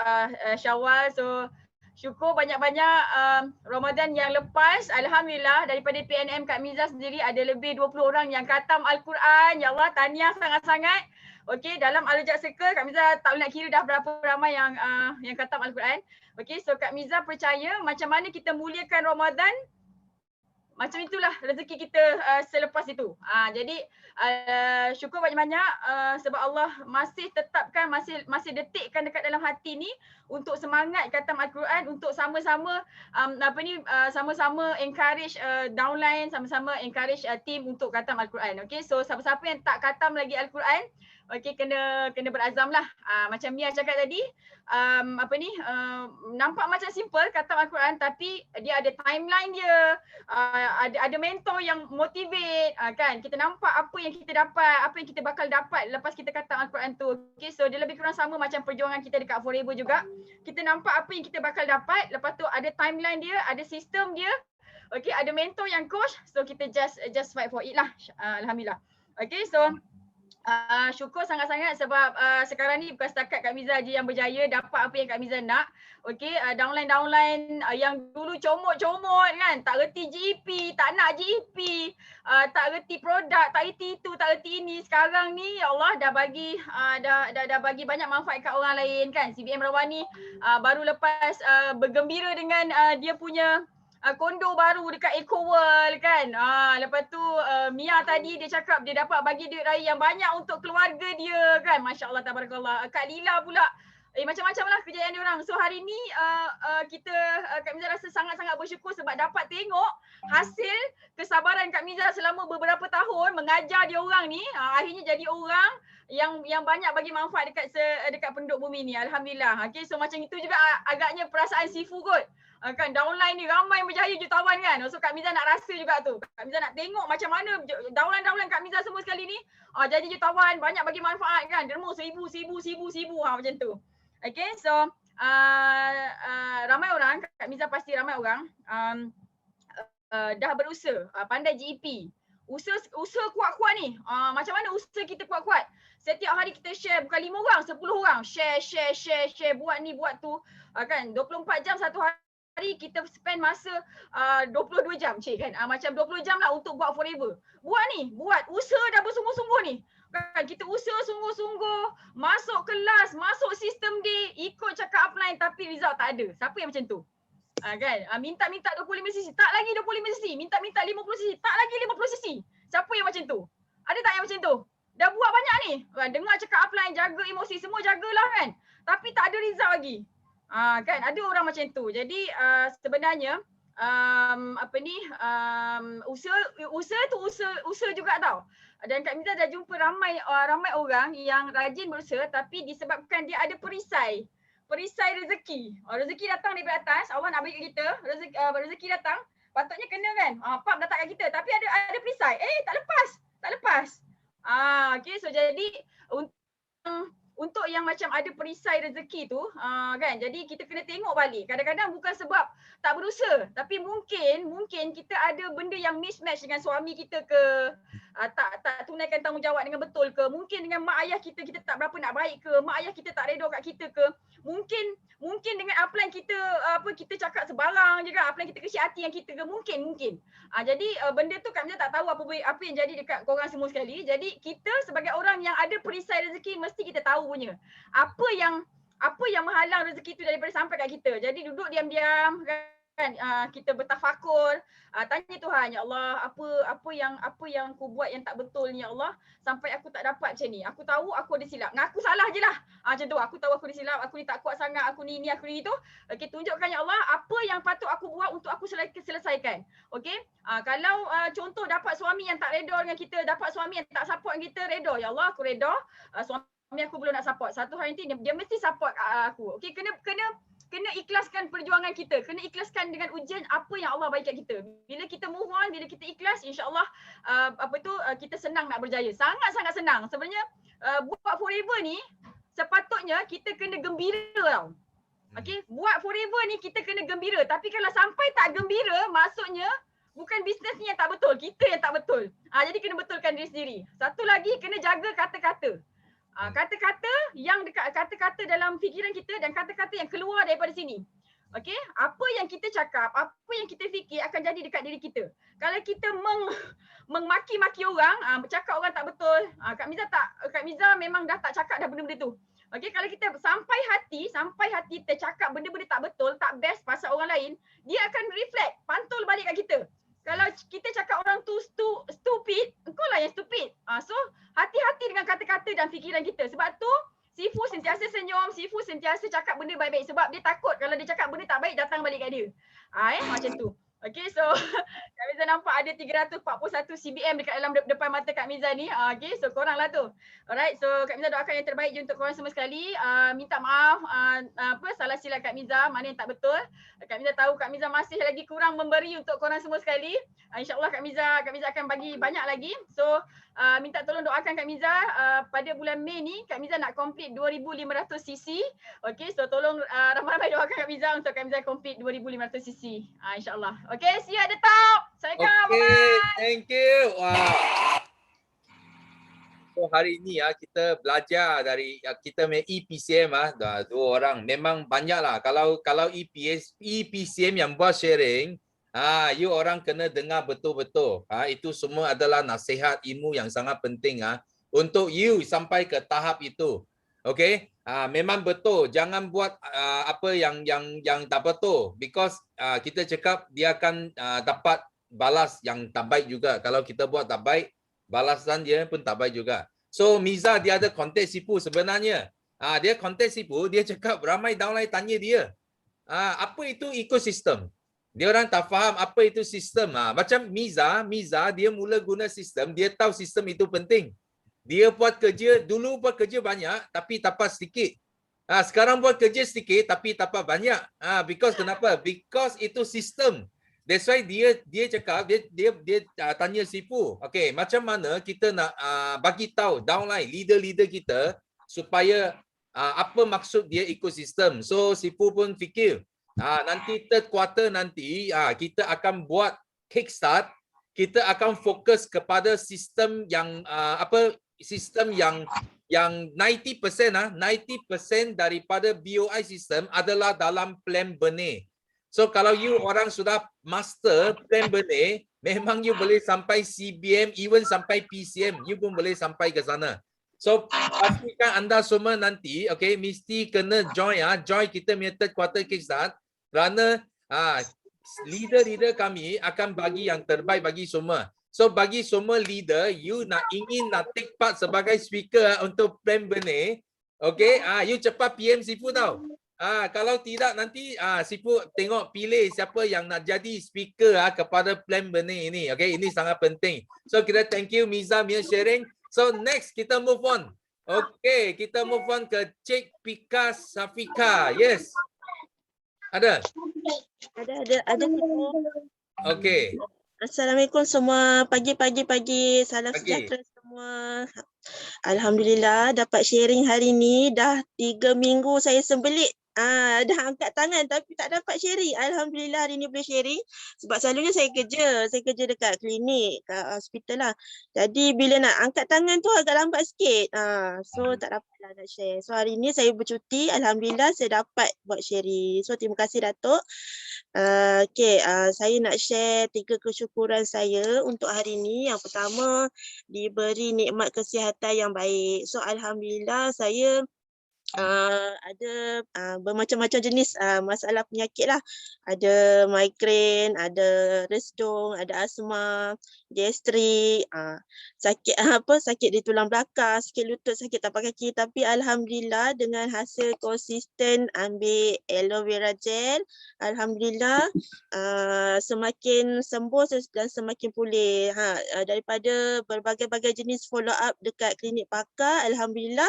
Syawal. So syukur banyak-banyak. Ramadan yang lepas, alhamdulillah, daripada PNM Kak Miza sendiri ada lebih 20 orang yang khatam Al-Quran. Ya Allah, tahniah sangat-sangat. Okey, dalam Al-Rajak Circle, Kak Miza tak boleh nak kira dah berapa ramai yang khatam Al-Quran. Okey, so Kak Miza percaya macam mana kita muliakan Ramadan, macam itulah rezeki kita selepas itu. Jadi syukur banyak-banyak sebab Allah masih tetapkan, masih detikkan dekat dalam hati ni untuk semangat khatam Al-Quran, untuk sama-sama sama-sama encourage downline, sama-sama encourage team untuk khatam Al-Quran. Okey, so siapa-siapa yang tak khatam lagi Al-Quran, okey, kena berazam lah. Macam Mia cakap tadi, nampak macam simple khatam Al-Quran, tapi dia ada timeline dia, ada mentor yang motivate, kan. Kita nampak apa yang kita dapat, apa yang kita bakal dapat lepas kita khatam Al-Quran tu. Okay, so dia lebih kurang sama macam perjuangan kita dekat Forever juga. Kita nampak apa yang kita bakal dapat, lepas tu ada timeline dia, ada sistem dia. Okay, ada mentor yang coach, so kita just fight for it lah. Alhamdulillah. Okay, so syukur sangat-sangat sebab sekarang ni bukan setakat Kak Miza je yang berjaya dapat apa yang Kak Miza nak. Okey, downline yang dulu comot-comot kan, tak reti GEP, tak nak GEP. tak reti produk, tak reti itu, tak reti ini. Sekarang ni ya Allah dah bagi dah bagi banyak manfaat kat orang lain kan. CBM Rawani baru lepas bergembira dengan dia punya kondo baru dekat Eco World kan. Lepas tu Mia tadi dia cakap dia dapat bagi duit raya yang banyak untuk keluarga dia kan. Masya Allah, tabarakallah. Kak Lila pula macam-macam lah kejayaan dia orang. So hari ni Kak Miza rasa sangat-sangat bersyukur sebab dapat tengok hasil kesabaran Kak Miza selama beberapa tahun mengajar dia orang ni. Akhirnya jadi orang yang banyak bagi manfaat dekat penduduk bumi ni. Alhamdulillah. Okay, so macam itu juga agaknya perasaan Sifu kot. Kan downline ni ramai berjaya jutawan kan. So Kak Miza nak rasa juga tu. Kak Miza nak tengok macam mana downline Kak Miza semua sekali ni jadi jutawan, banyak bagi manfaat kan. Derma 1000 macam tu. Okay, so ramai orang, Kak Miza pasti ramai orang dah berusaha, pandai GEP. Usaha kuat-kuat ni. Macam mana usaha kita kuat-kuat? Setiap hari kita share, bukan 5 orang, 10 orang. Share, buat ni, buat tu. Kan, 24 jam satu hari kita spend masa 22 jam kan. Macam 20 jam lah untuk buat forever. Buat usaha dah bersungguh-sungguh ni. Kan kita usaha sungguh-sungguh, masuk kelas, masuk sistem D, ikut cakap upline tapi result tak ada. Siapa yang macam tu? Kan? Minta 25 cc, tak lagi 25 cc. Minta 50 cc, tak lagi 50 cc. Siapa yang macam tu? Ada tak yang macam tu? Dah buat banyak ni. Dengar cakap upline, jaga emosi, semua jagalah kan. Tapi tak ada result lagi. Kan ada orang macam tu. Jadi sebenarnya usaha tu usaha juga tau. Dan Kak Miza dah jumpa ramai orang yang rajin berusaha tapi disebabkan dia ada perisai rezeki. Rezeki datang daripada atas, Allah nak bagi kita, rezeki datang, patutnya kena kan. Pap datang kat kita tapi ada perisai. Tak lepas. Okay, so jadi untuk yang macam ada perisai rezeki tu kan, jadi kita kena tengok balik. Kadang-kadang bukan sebab tak berusaha tapi mungkin kita ada benda yang mismatch dengan suami kita ke, tak tunaikan tanggungjawab dengan betul ke, mungkin dengan mak ayah kita tak berapa nak baik ke, mak ayah kita tak redha kat kita ke, mungkin dengan upline kita kita cakap sebarang je kan, upline kita kecil hati yang kita ke, mungkin. Jadi benda tu Kak Miza tak tahu apa yang jadi dekat korang semua sekali. Jadi kita sebagai orang yang ada perisai rezeki mesti kita tahu punya apa yang menghalang rezeki tu daripada sampai kat kita. Jadi duduk diam-diam kan, kita bertafakur, tanya Tuhan, ya Allah, apa yang aku buat yang tak betul ni ya Allah, sampai aku tak dapat macam ni. Aku tahu aku ada silap. Ngaku salah je lah. Macam tu, aku tahu aku ada silap, aku ni tak kuat sangat, aku ni tu. Okey, tunjukkan ya Allah apa yang patut aku buat untuk aku selesaikan. Okey? Kalau contoh dapat suami yang tak reda dengan kita, dapat suami yang tak support dengan kita, reda. Ya Allah, aku reda. Suami aku belum nak support. Satu hari nanti dia mesti support aku. Okey, kena ikhlaskan perjuangan kita. Kena ikhlaskan dengan ujian apa yang Allah bagi kat kita. Bila kita move on, bila kita ikhlas, insya-Allah kita senang nak berjaya. Sangat-sangat senang. Sebenarnya buat forever ni sepatutnya kita kena gembira tau. Okey, buat forever ni kita kena gembira. Tapi kalau sampai tak gembira, maksudnya bukan bisnes ni yang tak betul, kita yang tak betul. Jadi kena betulkan diri sendiri. Satu lagi, kena jaga kata-kata. Kata-kata yang dekat, kata-kata dalam fikiran kita dan kata-kata yang keluar daripada sini. Okey, apa yang kita cakap, apa yang kita fikir akan jadi dekat diri kita. Kalau kita mengmaki-maki orang, bercakap orang tak betul, Kak Miza memang dah tak cakap dah benda-benda tu. Okey, kalau kita sampai hati tercakap benda-benda tak betul, tak best pasal orang lain, dia akan reflect, pantul balik kat kita. Kalau kita cakap orang tu stupid, engkau lah yang stupid. So hati-hati dengan kata-kata dan fikiran kita. Sebab tu Sifu sentiasa senyum, Sifu sentiasa cakap benda baik-baik sebab dia takut kalau dia cakap benda tak baik datang balik kat dia. Macam tu. Okay, so Kak Miza nampak ada 341 CBM dekat dalam depan mata Kak Miza ni. Okay, so korang lah tu. Alright, so Kak Miza doakan yang terbaik je untuk korang semua sekali. Minta maaf salah silap Kak Miza, mana yang tak betul. Kak Miza tahu Kak Miza masih lagi kurang memberi untuk korang semua sekali. InsyaAllah Kak Miza akan bagi banyak lagi. So minta tolong doakan Kak Miza pada bulan Mei ni Kak Miza nak complete 2,500 cc. Okay, so tolong ramai-ramai doakan Kak Miza untuk Kak Miza complete 2,500 cc. InsyaAllah. Okay, see you at the top. Assalamualaikum. Okay, thank you. Wow. So hari ni kita belajar dari kita punya EPCM dah 2 orang. Memang banyak lah. Kalau EPCM yang buat sharing, You orang kena dengar betul-betul. Itu semua adalah nasihat ilmu yang sangat penting untuk you sampai ke tahap itu. Okay? Memang betul. Jangan buat apa yang tak betul. Because kita cakap dia akan dapat balas yang tak baik juga. Kalau kita buat tak baik, balasan dia pun tak baik juga. So Miza dia ada konten sipu sebenarnya. Dia konten sipu, dia cakap ramai downline tanya dia. Apa itu ekosistem? Dia orang tak faham apa itu sistem. Macam Miza dia mula guna sistem, dia tahu sistem itu penting. Dia buat kerja, dulu buat kerja banyak tapi dapat sedikit. Sekarang buat kerja sedikit tapi dapat banyak. Because kenapa? Because itu sistem. That's why dia cakap, dia tanya Sifu. Okay, macam mana kita nak bagi tahu downline, leader-leader kita supaya apa maksud dia ekosistem. So Sifu pun fikir, nanti third quarter nanti kita akan buat kickstart, kita akan fokus kepada sistem yang sistem yang 90% 90% daripada BOI sistem adalah dalam plan benih. So kalau you orang sudah master plan benih, memang you boleh sampai CBM, even sampai PCM, you pun boleh sampai ke sana. So pastikan anda semua nanti, okay, mesti kena join join kita punya third quarter kickstart. Kerana leader-leader kami akan bagi yang terbaik bagi semua. So bagi semua leader, you ingin take part sebagai speaker untuk plan benih, okay, you cepat PM Sifu tau. Kalau tidak nanti Sifu tengok pilih siapa yang nak jadi speaker kepada plan benih ini. Okay, ini sangat penting. So kita thank you Miza punya sharing. So next kita move on. Okay, kita move on ke Cik Pika Safika. Yes. Ada? Ada. Okey. Assalamualaikum semua. Pagi. Salam sejahtera semua. Alhamdulillah dapat sharing hari ni. Dah 3 minggu saya sembelit. Dah angkat tangan tapi tak dapat sharing. Alhamdulillah hari ni boleh sharing. Sebab selalunya saya kerja dekat klinik, kat hospital lah. Jadi bila nak angkat tangan tu agak lambat sikit. So tak dapatlah nak share. So hari ni saya bercuti. Alhamdulillah saya dapat buat sharing. So terima kasih Datuk. Saya nak share 3 kesyukuran saya untuk hari ni. Yang pertama, diberi nikmat kesihatan yang baik. So alhamdulillah saya ada bermacam-macam jenis masalah penyakit lah. Ada migrain, ada resdung, ada asma, gastrik, sakit di tulang belakang, sakit lutut, sakit tapak kaki. Tapi alhamdulillah dengan hasil konsisten ambil aloe vera gel, alhamdulillah semakin sembuh dan semakin pulih. Daripada berbagai-bagai jenis follow up dekat klinik pakar, alhamdulillah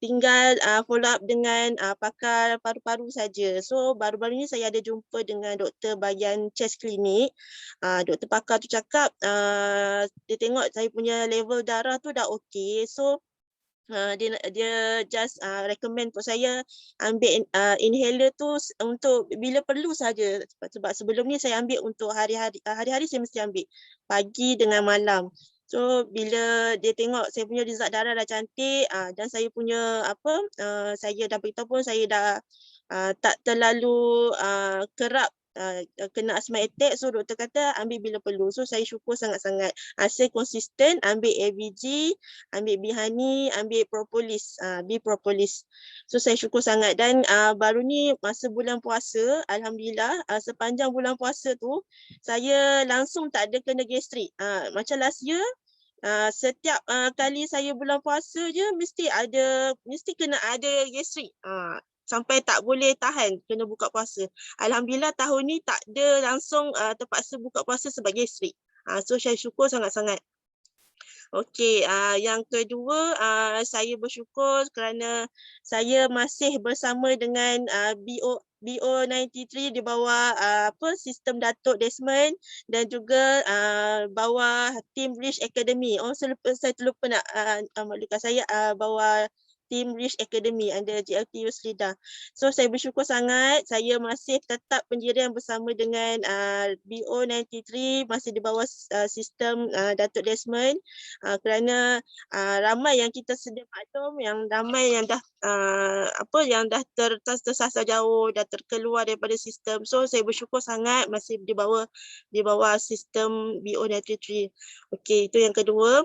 tinggal follow up dengan pakar paru-paru saja. So baru-baru ni saya ada jumpa dengan doktor bahagian chest klinik. Doktor pakar tu cakap dia tengok saya punya level darah tu dah okey. So dia just recommend untuk saya ambil inhaler tu untuk bila perlu saja. Sebab sebelum ni saya ambil untuk hari-hari saya mesti ambil pagi dengan malam. So bila dia tengok saya punya result darah dah cantik dan saya punya saya dah beritahu pun saya dah tak terlalu kerap kena asthma attack. So doktor kata ambil bila perlu. So saya syukur sangat-sangat. Hasil konsisten, ambil AVG, ambil Bihani, ambil propolis, B-propolis. So saya syukur sangat. Dan baru ni masa bulan puasa, alhamdulillah sepanjang bulan puasa tu saya langsung tak ada kena gastrik. Macam last year setiap kali saya bulan puasa je mesti kena ada gastrik. Sampai tak boleh tahan kena buka puasa. Alhamdulillah tahun ni tak ada langsung terpaksa buka puasa sebab gastrik. So saya syukur sangat-sangat. Okey, yang kedua saya bersyukur kerana saya masih bersama dengan BO93 di bawah sistem Datuk Desmond dan juga bawah Team Bridge Academy. Saya terlupa nak maklumkan saya bawah Team Rich Academy under JLT Yusrida. So saya bersyukur sangat saya masih tetap pendirian bersama dengan BO93 masih di bawah sistem Datuk Desmond kerana ramai yang kita sedia maklum, yang ramai yang dah yang dah tersasar jauh, dah terkeluar daripada sistem. So saya bersyukur sangat masih di bawah sistem BO93. Okey, itu yang kedua.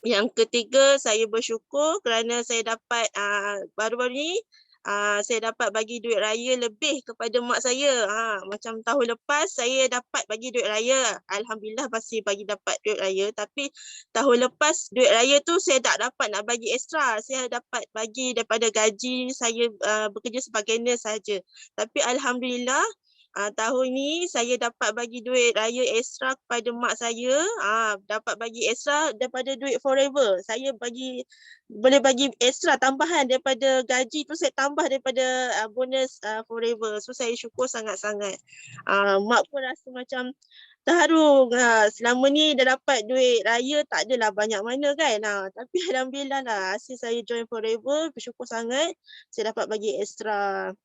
Yang ketiga, saya bersyukur kerana saya dapat baru-baru ni saya dapat bagi duit raya lebih kepada mak saya. Macam tahun lepas saya dapat bagi duit raya. Alhamdulillah masih dapat duit raya, tapi tahun lepas duit raya tu saya tak dapat nak bagi ekstra. Saya dapat bagi daripada gaji saya bekerja sebagai nurse saja. Tapi alhamdulillah tahun ni saya dapat bagi duit raya ekstra kepada mak saya, dapat bagi ekstra daripada duit forever. Saya boleh bagi ekstra tambahan daripada gaji tu, saya tambah daripada bonus forever. So saya syukur sangat-sangat. Mak pun rasa macam terharu. Selama ni dah dapat duit raya tak adalah banyak mana kan. Tapi alhamdulillah lah hasil saya join forever, bersyukur sangat saya dapat bagi ekstra.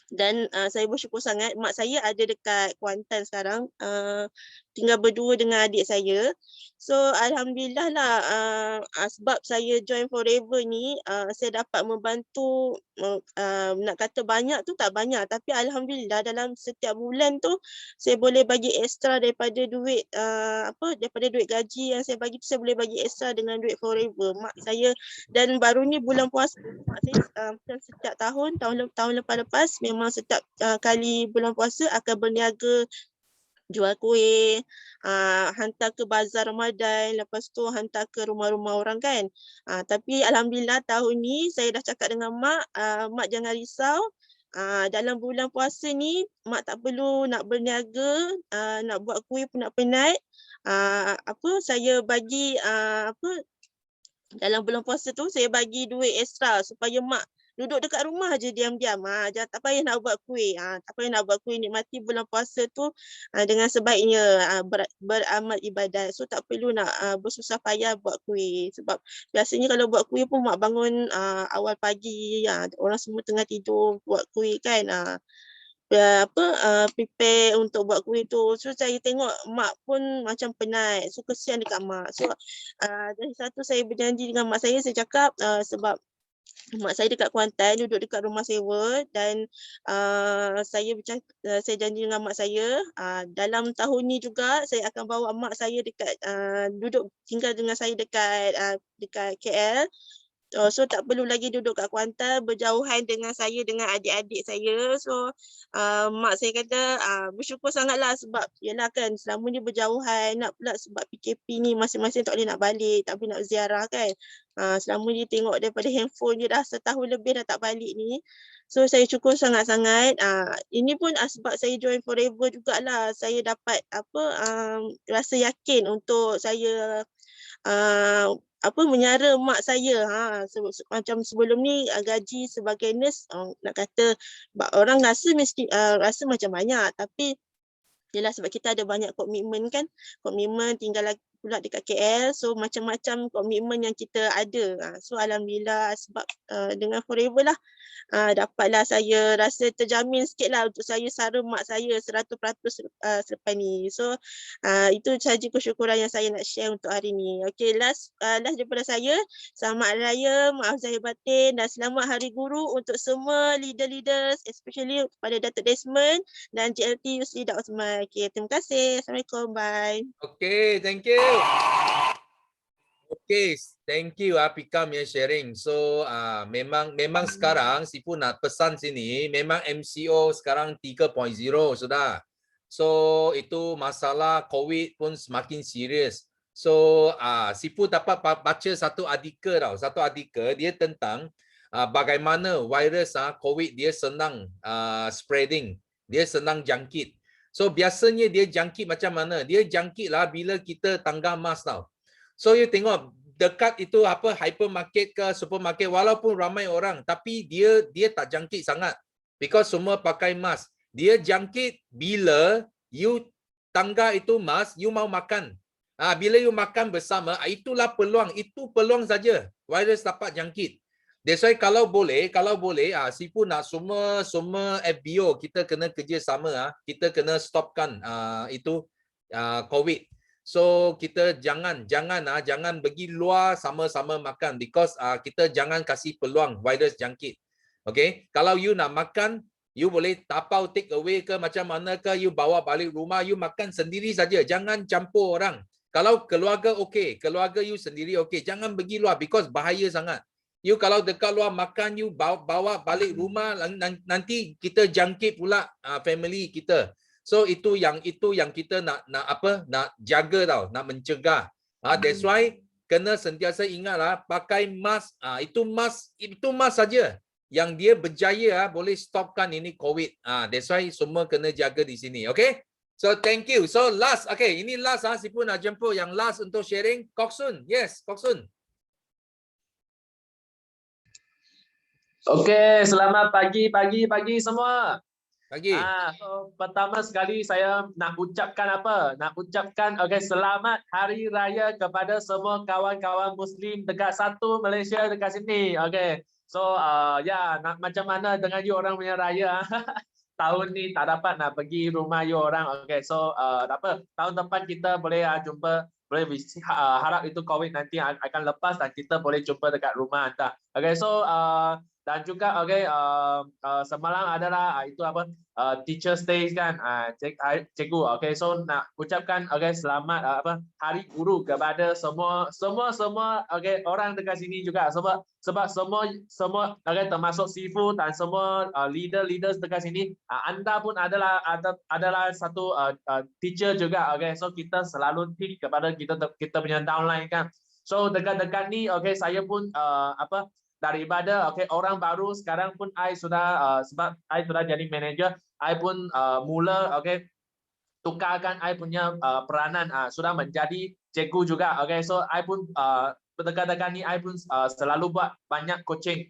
Dan saya bersyukur sangat mak saya ada dekat Kuantan sekarang, tinggal berdua dengan adik saya. So alhamdulillah lah sebab saya join forever ni saya dapat membantu, nak kata banyak tu tak banyak, tapi alhamdulillah dalam setiap bulan tu saya boleh bagi ekstra daripada duit daripada duit gaji yang saya bagi tu, saya boleh bagi ekstra dengan duit forever mak saya. Dan baru ni bulan puasa mak saya setiap tahun lepas memang setiap kali bulan puasa akan berniaga jual kuih, hantar ke bazar Ramadan, lepas tu hantar ke rumah-rumah orang kan. Tapi alhamdulillah tahun ni saya dah cakap dengan mak, mak jangan risau. Dalam bulan puasa ni mak tak perlu nak berniaga, nak buat kuih pun nak penat. Saya bagi dalam bulan puasa tu saya bagi duit ekstra supaya mak duduk dekat rumah je diam-diam. Jangan, tak payah nak buat kuih. Tak payah nak buat kuih, nikmati bulan puasa tu dengan sebaiknya, beramal ibadat. So tak perlu nak bersusah payah buat kuih. Sebab biasanya kalau buat kuih pun mak bangun awal pagi, orang semua tengah tidur buat kuih kan. Prepare untuk buat kuih tu. So saya tengok mak pun macam penat. So kesian dekat mak. So dari satu saya berjanji dengan mak saya cakap sebab mak saya dekat Kuantan, duduk dekat rumah sewa, dan saya janji dengan mak saya dalam tahun ni juga saya akan bawa mak saya dekat duduk tinggal dengan saya dekat KL. So tak perlu lagi duduk kat Kuantan, berjauhan dengan saya, dengan adik-adik saya. So mak saya kata bersyukur sangatlah sebab yelah kan selama ni berjauhan, nak pula sebab PKP ni masing-masing tak boleh nak balik, tak boleh nak ziarah kan. Selama ni tengok daripada handphone je dah setahun lebih dah tak balik ni. So saya syukur sangat-sangat. Ini pun sebab saya join forever jugalah, saya dapat rasa yakin untuk saya menyara mak saya. Macam sebelum ni gaji sebagai nurse, nak kata orang rasa rasa macam banyak, tapi yelah sebab kita ada banyak komitmen kan, komitmen tinggal lagi pula dekat KL, so macam-macam komitmen yang kita ada. So alhamdulillah sebab dengan forever lah dapatlah saya rasa terjamin sikit lah untuk saya sara mak saya 100% selepas ni. So itu sahaja kesyukuran yang saya nak share untuk hari ni. Okay, last daripada saya, selamat Hari Raya, maaf zahir batin, dan selamat Hari Guru untuk semua leader-leaders, especially kepada Datuk Desmond dan JLT Yusrida Osman. Okay, terima kasih. Assalamualaikum. Bye. Okay, thank you. Okay, thank you Pikam yang sharing. So memang sekarang Sifu nak pesan sini, memang MCO sekarang 3.0 sudah. So itu masalah COVID pun semakin serius. So Sifu dapat baca satu artikel dia tentang bagaimana virus COVID dia senang spreading, dia senang jangkit. So biasanya dia jangkit macam mana? Dia jangkit lah bila kita tanggal mask tau. So you tengok dekat itu hypermarket ke supermarket, walaupun ramai orang tapi dia tak jangkit sangat because semua pakai mask. Dia jangkit bila you tanggal itu mask, you mau makan. Bila you makan bersama, itulah peluang, itu peluang saja virus dapat jangkit. That's why kalau boleh Sifu nak semua FBO kita kena kerjasama kita kena stopkan itu COVID. So kita jangan pergi luar sama-sama makan because kita jangan kasih peluang virus jangkit. Okay, kalau you nak makan, you boleh tapau take away ke macam mana ke, you bawa balik rumah, you makan sendiri saja, jangan campur orang. Kalau keluarga okey, keluarga you sendiri okey, jangan pergi luar because bahaya sangat. You kalau dekat luar makan, you bawa balik rumah, nanti kita jangkit pula family kita. So itu yang kita nak jaga tau, nak mencegah. That's why kena sentiasa ingatlah pakai mask. Itu mask saja yang dia berjaya boleh stopkan ini COVID. That's why semua kena jaga di sini. Okay? So thank you. So last, okay, ini last Sifu nak jemput yang last untuk sharing. Kok Sun. Yes, Kok Sun. Okey, selamat pagi semua. Pagi. So, pertama sekali saya nak ucapkan apa? Nak ucapkan selamat Hari Raya kepada semua kawan-kawan Muslim dekat satu Malaysia dekat sini. Okey. So nak macam mana dengan you orang punya raya? Tahun ni tak dapat nak pergi rumah you orang. Okey. So tak apa. Tahun depan kita boleh jumpa, boleh harap itu COVID nanti akan lepas dan kita boleh jumpa dekat rumah anda. Okey. So dan juga semalam adalah itu apa Teachers Day kan, cikgu. Okey, so nak ucapkan selamat Hari Guru kepada semua orang dekat sini juga, sebab semua termasuk Sifu dan semua leaders dekat sini, anda pun adalah satu teacher juga. Okey, so kita selalu think kepada kita punya downline kan. So dekat-dekat ni saya pun daripada orang baru, sekarang pun sudah sebab sudah jadi manager, pun mula tukarkan punya peranan, sudah menjadi cikgu juga. So pun dekat-dekat ni pun selalu buat banyak coaching.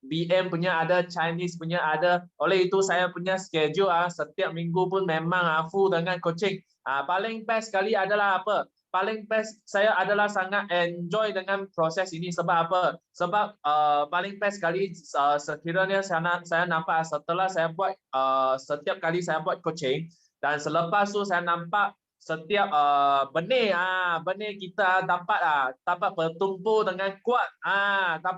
BM punya ada, Chinese punya ada. Oleh itu saya punya schedule setiap minggu pun memang full dengan coaching. Paling best sekali adalah apa? Paling best saya adalah sangat enjoy dengan proses ini. Sebab apa? Sebab paling best sekali sekiranya saya nampak setelah saya buat setiap kali saya buat coaching, dan selepas tu saya nampak setiap benih kita dapat bertumpu dengan kuat.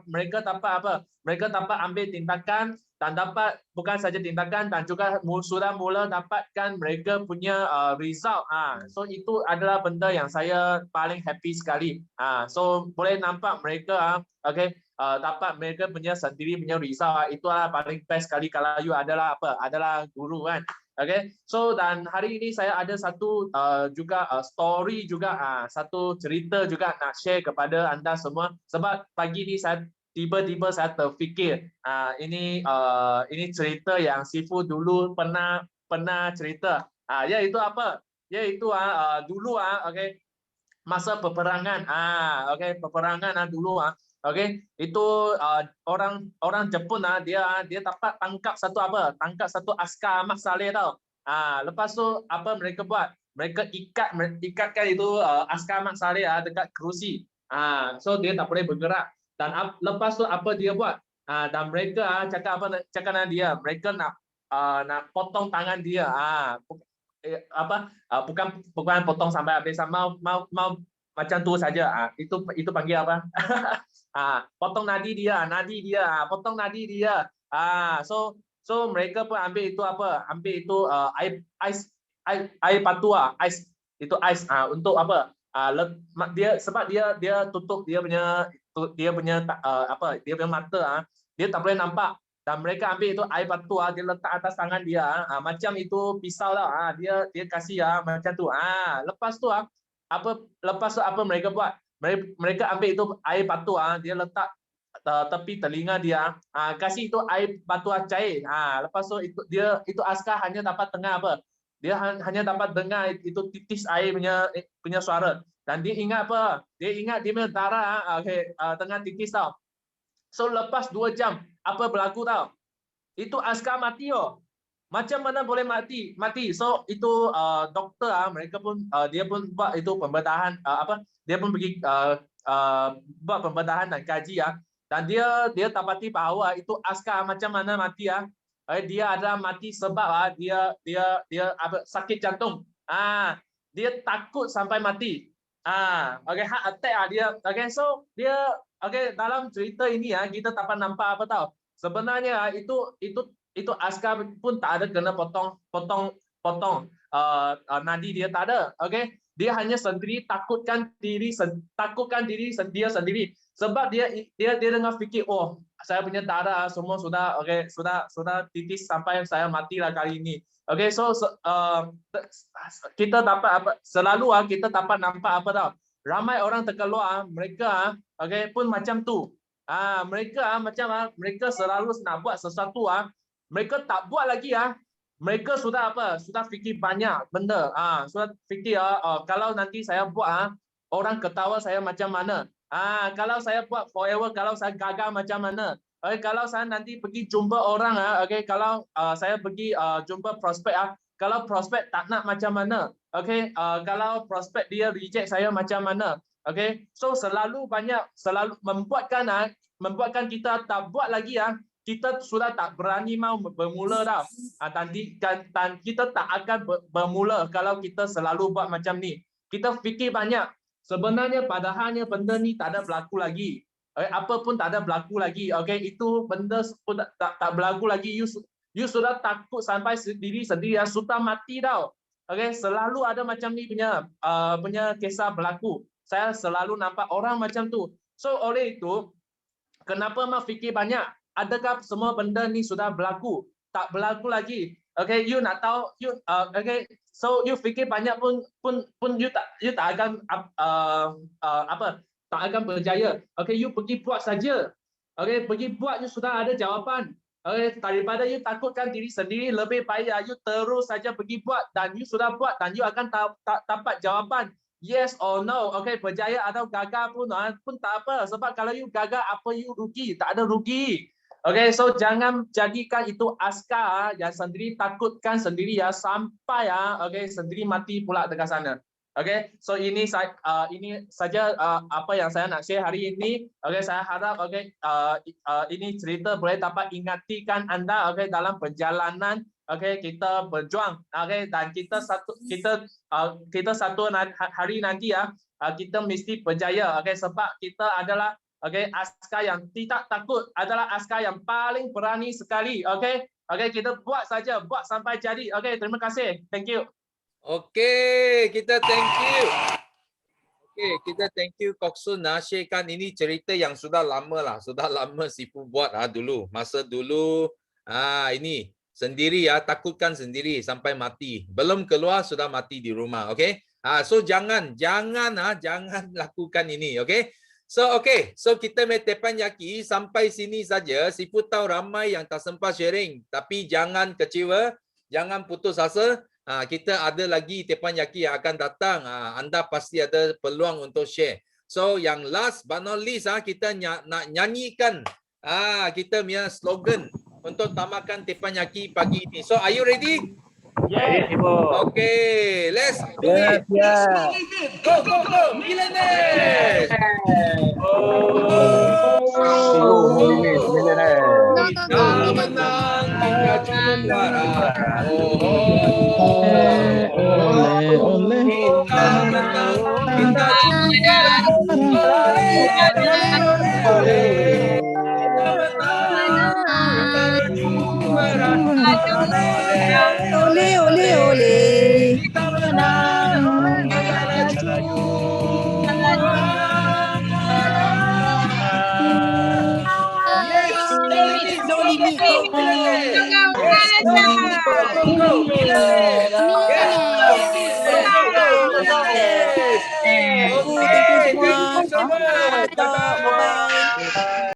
Mereka dapat apa? Mereka dapat ambil tindakan dan dapat bukan saja tindakan dan juga sudah mula dapatkan mereka punya result. So itu adalah benda yang saya paling happy sekali. So boleh nampak mereka dapat mereka punya sendiri punya result. Itu adalah paling best sekali kalau you adalah adalah guru kan. So dan hari ini saya ada satu juga story juga, satu cerita juga nak share kepada anda semua. Sebab pagi ni saya tiba-tiba saya terfikir ini cerita yang Sifu dulu pernah cerita. Iaitu apa? Iaitu dulu masa peperangan. Peperangan dulu itu orang Jepun dia dapat tangkap satu askar Ahmad Saleh tau. Lepas tu apa mereka buat? Mereka ikatkan itu askar Ahmad Saleh dekat kerusi. So dia tak boleh bergerak. Dan lepas tu apa dia buat? Dan mereka cakap dengan dia, mereka nak potong tangan dia. Bukan potong sampai habis, mau macam tu saja. Itu panggil apa? Potong nadi dia, potong nadi dia. So mereka pun ambil itu ambil itu air patua, itu ais untuk apa? Sebab dia tutup dia punya mata, dia tak boleh nampak. Dan mereka ambil itu air batu, dia letak atas tangan dia, macam itu pisau lah. Dia kasih macam tu. Lepas tu apa mereka buat? Mereka ambil itu air batu, dia letak tepi telinga dia, kasih itu air batu cair. Lepas tu itu askar hanya dapat dengar apa? Dia hanya dapat dengar itu titis air punya suara. Dan dia ingat apa? Dia ingat dia punya darah tengah titis tau. So lepas 2 jam, apa berlaku tau? Itu askar mati oh. Macam mana boleh mati? So itu doktor mereka pun dia pun buat itu pembedahan Dia pun pergi buat pembedahan dan kaji Dan dia dapati bahawa itu askar macam mana mati ya. Dia ada mati sebab dia sakit jantung. Dia takut sampai mati. Okay, heart attack dia. Okay, so dia dalam cerita ini kita dapat nampak apa tahu? Sebenarnya itu askar pun tak ada kena potong nadi dia tak ada. Okay, dia hanya sendiri takutkan diri dia sendiri. Sebab dia dengar fikir, oh saya punya darah semua sudah titis sampai saya matilah kali ini. Okay, so kita dapat selalu kita dapat nampak apa tahu? Ramai orang terkeluar mereka pun macam tu. Mereka selalu nak buat sesuatu mereka tak buat lagi mereka sudah fikir banyak benda. Sudah fikir kalau nanti saya buat orang ketawa saya macam mana. Kalau saya buat forever, kalau saya gagal macam mana. Kalau saya nanti pergi jumpa orang, kalau saya pergi jumpa prospek, kalau prospek tak nak macam mana. Kalau prospek dia reject saya macam mana. So selalu membuatkan kita tak buat lagi kita sudah tak berani mau bermula dah. Dan kita tak akan bermula kalau kita selalu buat macam ni. Kita fikir banyak. Sebenarnya padahalnya benda ni tak ada berlaku lagi. Apa pun tak ada berlaku lagi. Itu benda tak berlaku lagi. You sudah takut sampai sendiri sudah mati tau. Selalu ada macam ni punya kisah berlaku. Saya selalu nampak orang macam tu. So oleh itu, kenapa mau fikir banyak? Adakah semua benda ni sudah berlaku? Tak berlaku lagi. You nak tahu, so you fikir banyak pun you tak akan tak akan berjaya. You pergi buat saja. Pergi buat, you sudah ada jawapan. Daripada you takutkan diri sendiri, lebih baik you terus saja pergi buat dan you sudah buat dan you akan dapat jawapan yes or no. Berjaya atau gagal pun tak apa. Sebab kalau you gagal, apa you rugi? Tak ada rugi. So jangan jadikan itu askar yang sendiri takutkan sendiri sampai sendiri mati pula dekat sana. So ini saja apa yang saya nak share hari ini. Saya harap ini cerita boleh dapat ingatkan anda dalam perjalanan kita berjuang dan kita satu hari nanti kita mesti berjaya sebab kita adalah askar yang tidak takut adalah askar yang paling berani sekali. Kita buat saja, buat sampai jadi. Terima kasih. Thank you. Kita thank you. Kita thank you Kok Sun sharekan ini cerita yang sudah lama Sifu buat dulu. Masa dulu ini sendiri takutkan sendiri sampai mati. Belum keluar sudah mati di rumah. So jangan lakukan ini. So kita teppanyaki sampai sini saja. Sifu tahu ramai yang tak sempat sharing, tapi jangan kecewa, jangan putus asa. Kita ada lagi teppanyaki yang akan datang. Anda pasti ada peluang untuk share. So yang last but not least kita nak nyanyikan kita punya slogan untuk tamatkan teppanyaki pagi ini. So are you ready? Yes. Let's do it. Go. Millionaires. Kita menang, kita juara. Kita menang, kita Ole. Kita menang, kita Thank you semua.